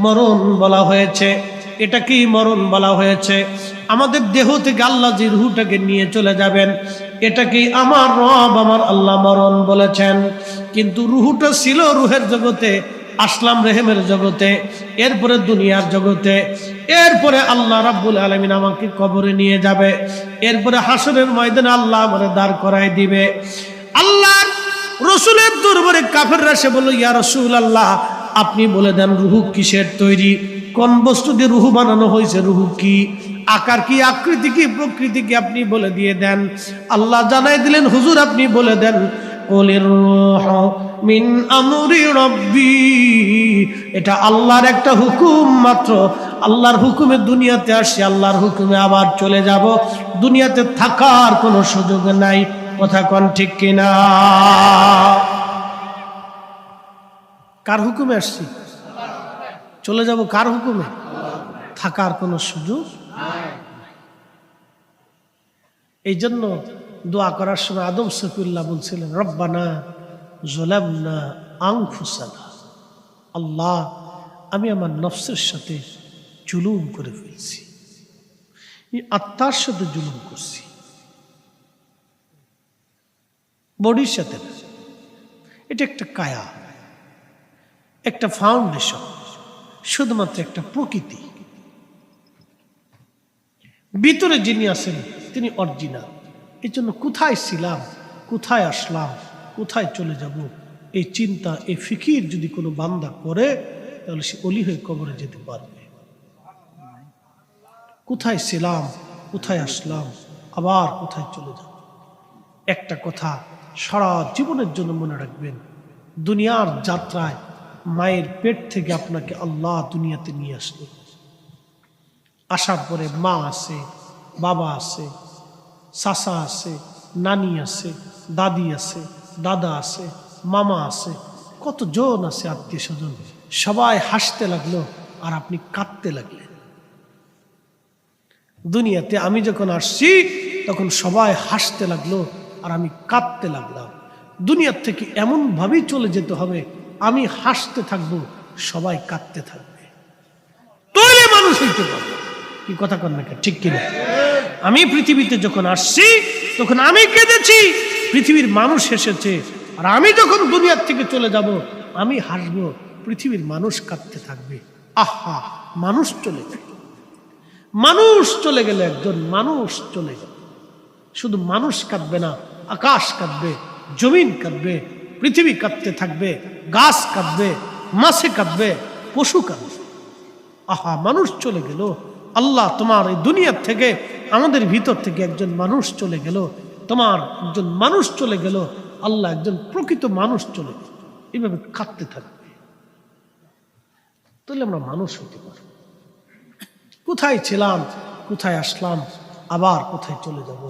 মরণ বলা হয়েছে। এটাকেই মরণ বলা হয়েছে। আমাদের দেহ থেকে আল্লাহ যে রুহটাকে নিয়ে চলে যাবেন, এটাকেই আমার রব আমার আল্লাহ মরণ বলেছেন। কিন্তু রুহটা ছিল রুহের জগতে, আসলাম রেহেমের জগতে, এরপরে দুনিয়ার জগতে, এরপরে আল্লাহ রাব্বুল আলামিন আমাকে কবরে নিয়ে যাবে, এরপরে হাসরের ময়দানে আল্লাহ আমারে দাঁড় করায় দিবে। আল্লাহর রাসূলের দরবারে কাফেররা এসে বলল, ইয়া রাসূলুল্লাহ আপনি বলে দেন রুহ কিসের তৈরি, কোন বস্তু দিয়ে রুহ বানানো হয়েছে, রুহ কি, আকার কি, আকৃতি কি, প্রকৃতি কি, আপনি বলে দিয়ে দেন। আল্লাহ জানাই দিলেন, হুজুর আপনি বলে দেন কুলির রূহু মিন আমরি রাব্বি, এটা আল্লাহর একটা হুকুম মাত্র। আল্লাহর হুকুমে দুনিয়াতে আসি, আল্লাহর হুকুমে আবার চলে যাব, দুনিয়াতে থাকার কোনো সুযোগ নাই। কথা কোন ঠিক কিনা? কার হুকুমে আসছি? চলে যাব কার হুকুমে? থাকার কোনো সুযোগ নাই। এই জন্য দোয়া করার সময় আদম সফিউল্লাহ বলছিলেন, রব্বানা যালামনা আনফুসানা, আল্লাহ আমি আমার নফসের সাথে জুলুম করে ফেলছি, আত্মার সাথে জুলুম করছি, বডির সাথে। এটা একটা কায়া, একটা ফাউন্ডেশন, শুধুমাত্র একটা প্রকৃতি। ভিতরে যিনি আছেন তিনি অরিজিনাল। এই জন্য কোথায় ছিলাম, কোথায় আসলাম, কোথায় চলে যাব, এই চিন্তা, এই ফিকির যদি কোনো বান্দা করে, তাহলে সে অলি হয়ে কবরে যেতে পারবে। কোথায় ছিলাম, কোথায় আসলাম, আবার কোথায় চলে যাব। একটা কথা সারা জীবনের জন্য মনে রাখবেন, দুনিয়ার যাত্রায় মায়ের পেট থেকে আপনাকে আল্লাহ দুনিয়াতে নিয়ে আসলো। আসার পরে মা আছে, বাবা আছে, চাচা আছে, নানি আছে, দাদি আছে, দাদা আছে, মামা আছে, কতজন আছে আত্মীয় স্বজন। সবাই হাসতে লাগলো আর আপনি কাঁদতে লাগলেন। দুনিয়াতে আমি যখন আসছি তখন সবাই হাসতে লাগলো আর আমি কাঁদতে লাগলাম। দুনিয়ার থেকে এমন ভাবেই চলে যেতে হবে, আমি হাসতে থাকবো, সবাই কাঁদতে থাকবে, তাহলে মানুষ হইতে পারবে। কি কথা কন না ঠিক কিনা? আমি পৃথিবীতে যখন আসছি তখন আমি কেঁদেছি, পৃথিবীর মানুষ হেসেছে। আর আমি যখন দুনিয়ার থেকে চলে যাব আমি হাসবো, পৃথিবীর মানুষ কাঁদতে থাকবে। আহা, মানুষ চলে গেল, মানুষ চলে গেল, একজন মানুষ চলে গেল। শুধু মানুষ কাঁদবে না, আকাশ কাঁদবে, জমিন কাঁদবে, পৃথিবী কাঁদতে থাকবে, গাছ কাঁদবে, মাছে কাঁদবে, পশু কাঁদবে। আহা, মানুষ চলে গেল। আল্লাহ, তোমার এই দুনিয়ার থেকে, আমাদের ভিতর থেকে একজন মানুষ চলে গেল, তোমার একজন মানুষ চলে গেল। আল্লাহ, একজন প্রকৃত মানুষ চলে গেল। এইভাবে কাঁদতে থাকবে, তাহলে আমরা মানুষ হতে পারব। কোথায় ছিলাম, কোথায় আসলাম, আবার কোথায় চলে যাব।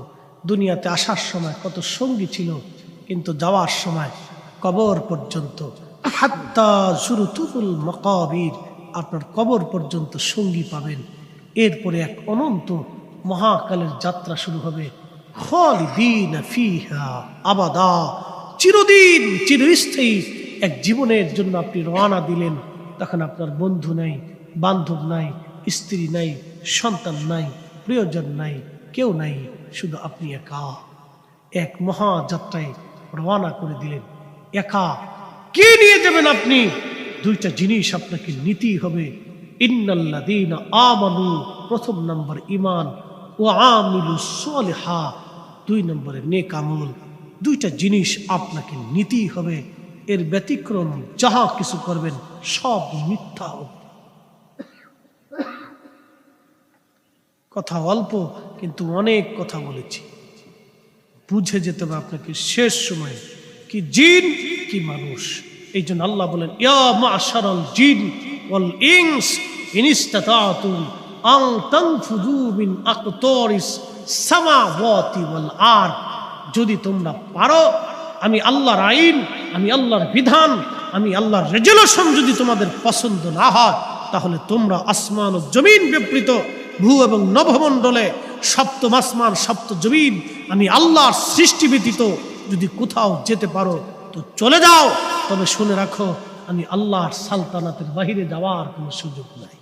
দুনিয়াতে আসার সময় কত সঙ্গী ছিল, কিন্তু যাওয়ার সময় কবর পর্যন্ত, হাত্তা যুরতুল মাকাবির, আপনার কবর পর্যন্ত সঙ্গী পাবেন। এরপরে এক অনন্ত মহাকালের যাত্রা শুরু হবে। খালিদিনা ফিহা আবাদা, চিরদিন চিরস্থায়ী এক জীবনের জন্য আপনি রওনা দিলেন। তখন আপনার বন্ধু নাই, বান্ধব নাই, স্ত্রী নাই, সন্তান নাই, প্রিয়জন নাই, কেউ নাই, শুধু আপনি একা। এক মহাযাত্রায় রওনা করে দিলেন একা। কি নিয়ে যাবেন আপনি? দুইটা জিনিস আপনাকে নিতেই হবে। ইন্নাল্লাযীনা আমানু, প্রথম নম্বর ঈমান, ওয়া আমিলুস সালিহা, দুই নম্বরে নেক আমল। দুইটা জিনিস আপনাকে নিতেই হবে। এর ব্যতিক্রম যাহা কিছু করবেন সব মিথ্যা হবে। কথা অল্প, কিন্তু অনেক কথা বলেছি। বুঝে যেতে হবে আপনাকে শেষ সময়ে কি জিন কি মানুষ। এই জন্য আল্লাহ বলেন, ইয়া মা'শারাল জিন ওয়াল ইনস ইন ইসতাতাতুম আন তানফুযু মিন আকতারিস সামাওয়াতি ওয়াল আরদ, যদি তোমরা পারো, আমি আল্লাহর আইন, আমি আল্লাহর বিধান, আমি আল্লাহর রেজুলেশন যদি তোমাদের পছন্দ না হয়, তাহলে তোমরা আসমান ও জমিন বিবৃত ভূ এবং নভমণ্ডলে সপ্তম আসমান সপ্ত জমিন, আমি আল্লাহর সৃষ্টি ব্যতীত যদি কোথাও যেতে পারো তো চলে যাও। তবে শুনে রাখো, আমি আল্লাহর সালতানাতের বাহিরে যাওয়ার কোনো সুযোগ নাই,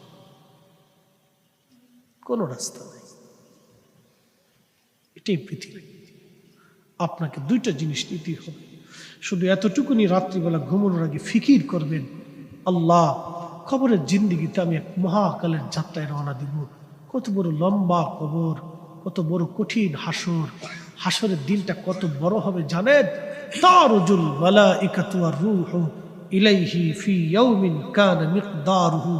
কোনো রাস্তা নাই। এটাই পৃথিবী। আপনাকে দুইটা জিনিস নিতেই হবে। শুধু এতটুকুনি, রাত্রিবেলা ঘুমানোর আগে ফিকির করবেন, আল্লাহ, কবরের জিন্দিগিতে আমি এক মহাকালের যাত্রায় রওনা দিব। কত বড় লম্বা কবর, কত বড় কঠিন হাসর। হাসরের দিনটা কত বড় হবে জানেন? তারুজুল মালাইকাতু ওয়ার রূহু ইলাইহি ফি ইয়াউমিন কানা মিকদারুহু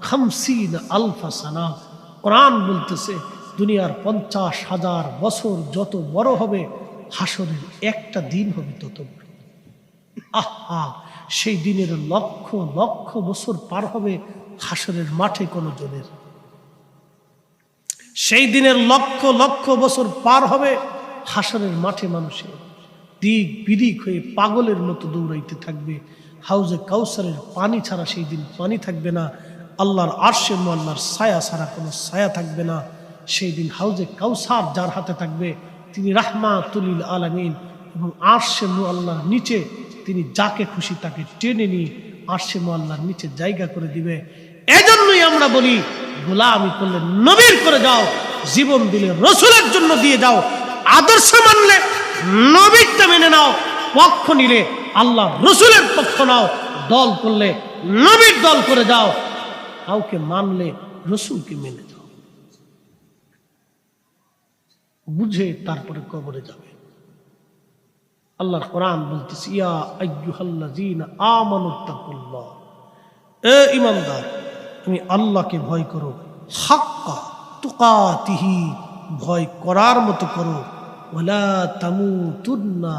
50 আলফা সানা। কোরআন বলতেছে, দুনিয়ার 50,000 বছর যত বড় হবে, হাসরের একটা দিন হবে তত বড়। আহা, সেই দিনের লক্ষ লক্ষ বছর পার হবে হাসরের মাঠে কোন জনের। সেই দিনের লক্ষ লক্ষ বছর পার হবে হাসরের মাঠে, মানুষের দিক বিদিক হয়ে পাগলের মতো দৌড়াইতে থাকবে। হাউজে কাউসারের পানি ছাড়া সেই দিন পানি থাকবে না। আল্লাহর আরশে মুআল্লার ছায়া ছাড়া কোনো ছায়া থাকবে না। সেই দিন হাউজে কাউসার যার হাতে থাকবে, তিনি রাহমাতুল লিল আলামিন, এবং আরশে মুআল্লার নিচে তিনি যাকে খুশি তাকে টেনে নিয়ে আরশে মুআল্লার নিচে জায়গা করে দিবে। এজন্যই আমরা বলি, গোলামি করলে নবীর করে যাও, জীবন দিলে রসুলের জন্য দিয়ে যাও, আদর্শ মানলে নবীরটা মেনে নাও, পক্ষ নিলে আল্লাহ রসুলের পক্ষ নাও, দল করলে নবীর দল করে যাও, কাউকে মানলে রসুলকে মেনে যাও। বুঝে তারপরে কবরে যাবে। আল্লাহর কোরআন বলতেছে, ইয়া আইয়ুহাল্লাযীনা আমানুত্তাকুল্লাহ, এ ঈমানদার, তুমি আল্লাহকে ভয় করো, হাক্কা তুকাতিহি, ভয় করার মতো করো, ওয়ালা তামুতুন্না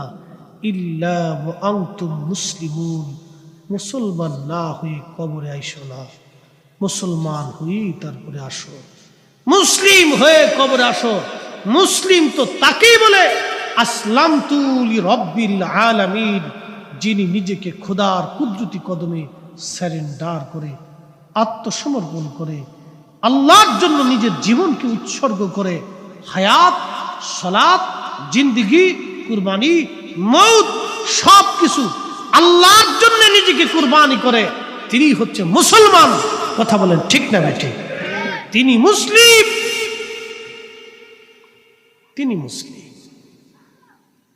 ইল্লা ওয়া আনতুম মুসলিমুন, মুসলমান না হয়ে কবরে আইসো না, মুসলমান হয়েই তারপরে আসো, মুসলিম হয়ে কবরে আসো। মুসলিম তো তাকেই বলে আসলামতু লিরাব্বিল আলামিন, যিনি নিজেকে খোদার কুদরতি কদমে সারেন্ডার করে, আত্মসমর্পণ করে, আল্লাহর জন্য নিজের জীবনকে উৎসর্গ করে, হায়াত, সালাত, জিন্দেগি, কুরবানি, মৌত সব কিছু আল্লাহর জন্য নিজেকে কুরবানি করে, তিনি হচ্ছে মুসলমান। কথা বলেন ঠিক না বেঠিক? তিনি মুসলিম। তিনি মুসলিম।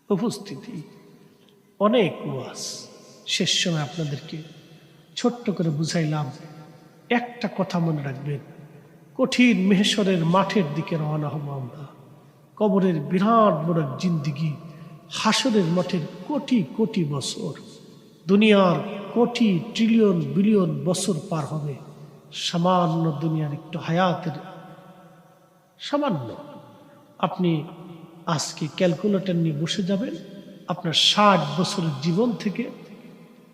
উপস্থিতি অনেক ওয়াজ, শেষ সময় আপনাদেরকে ছোট্ট করে বুঝাইলাম। একটা কথা মনে রাখবেন, কঠিন মেহশরের মাঠের দিকে রওনা হব আমরা। কবরের বিরাট বড় জিন্দিগি, হাসরের মাঠের কোটি কোটি বছর, দুনিয়ার কোটি ট্রিলিয়ন বিলিয়ন বছর পার হবে সামান্য দুনিয়ার একটু হায়াতের সামান্য। আপনি আজকে ক্যালকুলেটর নিয়ে বসে যাবেন, আপনার 60 বছরের জীবন থেকে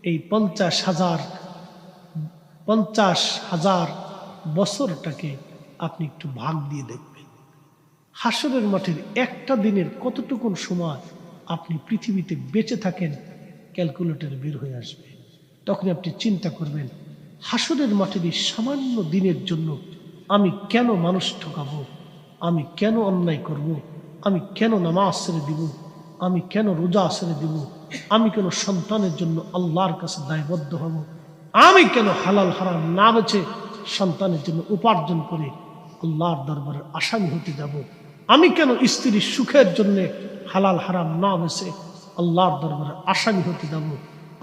এই 50,000 বছরটাকে আপনি একটু ভাগ দিয়ে দেখবেন। হাসরের মাঠের একটা দিনের কতটুকুন সময় আপনি পৃথিবীতে বেঁচে থাকেন, ক্যালকুলেটর বের হয়ে আসবে। তখন আপনি চিন্তা করবেন, হাসরের মাঠের এই সামান্য দিনের জন্য আমি কেন মানুষ ঠকাবো, আমি কেন অন্যায় করব, আমি কেন নামাজ ছেড়ে দিব, আমি কেন রোজা ছেড়ে দিব, আমি কেন সন্তানের জন্য আল্লাহর কাছে দায়বদ্ধ হব, আমি কেন হালাল হারাম না বেছে সন্তানের জন্য উপার্জন করে আল্লাহর দরবারে আসামি হতে যাব, আমি কেন স্ত্রীর সুখের জন্য হালাল হারাম না বেছে আল্লাহর দরবারে আসামি হতে যাব,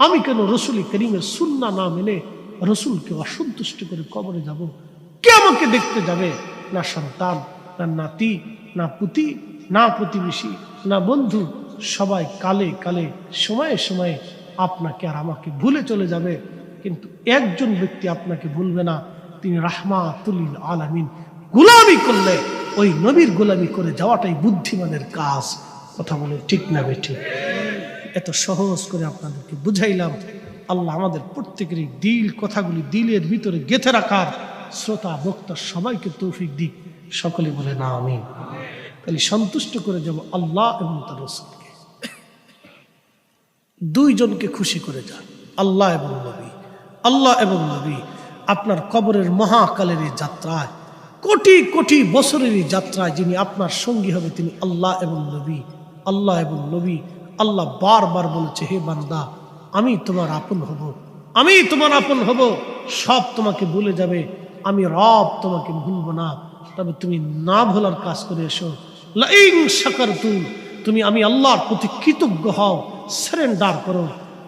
আমি কেন রসুল করিমের সুন্নাহ না মেনে রসুলকে অসন্তুষ্ট করে কবরে যাব। কে আমাকে দেখতে যাবে? না সন্তান, না নাতি, না পুতি, না প্রতিবেশী, না বন্ধু, সবাই কালে কালে সময়ে সময়ে আপনাকে আর আমাকে ভুলে চলে যাবে। কিন্তু একজন ব্যক্তি আপনাকে ভুলবে না, তিনি রাহমাতুল লিল আলামিন। গোলামি করলে ওই নবীর গোলামি করে যাওয়াটাই বুদ্ধিমানের কাজ। কথা বলে ঠিক না বেঠিক? এত সহজ করে আপনাদেরকে বুঝাইলাম। আল্লাহ আমাদের প্রত্যেকেরই দিল কথাগুলি দিলের ভিতরে গেঁথে রাখার শ্রোতা বক্তা সবাইকে তৌফিক দিক। সকলে বলে না আমিন। তাহলে সন্তুষ্ট করে যাব আল্লাহ এবং তার রাসূলকে। দুইজনকে খুশি করে যান, আল্লাহ এবং নবী। আল্লাহ এবং নবী আপনার কবরের মহাকালের এই যাত্রায়, কোটি কোটি বছরের এই যাত্রায় যিনি আপনার সঙ্গী হবে তিনি আল্লাহ এবং নবী। আল্লাহ এবং নবী। আল্লাহ বারবার বলেছে, হে বান্দা আমি তোমার আপন হব, আমি তোমার আপন হব, সব তোমাকে ভুলে যাবে, আমি রব তোমাকে ভুলব না, তবে তুমি না ভোলার কাজ করে এসো। লাইন শাকারতুম, তুমি আমি আল্লাহর প্রতি কৃতজ্ঞ হও, সারেন্ডার করো,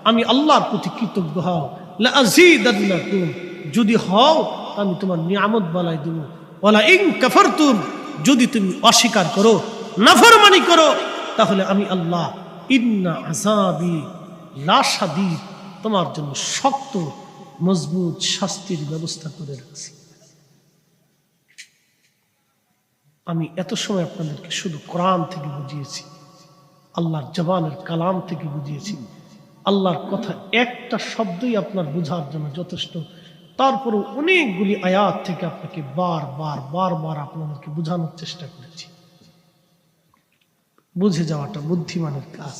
আমি আল্লাহর প্রতি কৃতজ্ঞ হও। লাযীদান্নাকুম, যদি হও আমি তোমার নিয়ামত বাড়াই দেব। ওয়ালা ইন কাফারতুম, যদি তুমি অস্বীকার করো, নাফরমানি করো, তাহলে আমি আল্লাহ ইন্না আযাবি লাশাদীদ, তোমার জন্য শক্ত মজবুত শাস্তির ব্যবস্থা করে রাখছি। আমি এত সময় আপনাদেরকে শুধু কোরআন থেকে বুঝিয়েছি, আল্লাহর জবানের কালাম থেকে বুঝিয়েছি। আল্লাহর কথা একটা শব্দই আপনার বোঝার জন্য যথেষ্ট। তারপরও অনেকগুলি আয়াত থেকে আপনাকে বারবার আপনাদেরকে বোঝানোর চেষ্টা করেছি। বুঝে যাওয়াটা বুদ্ধিমানের কাজ।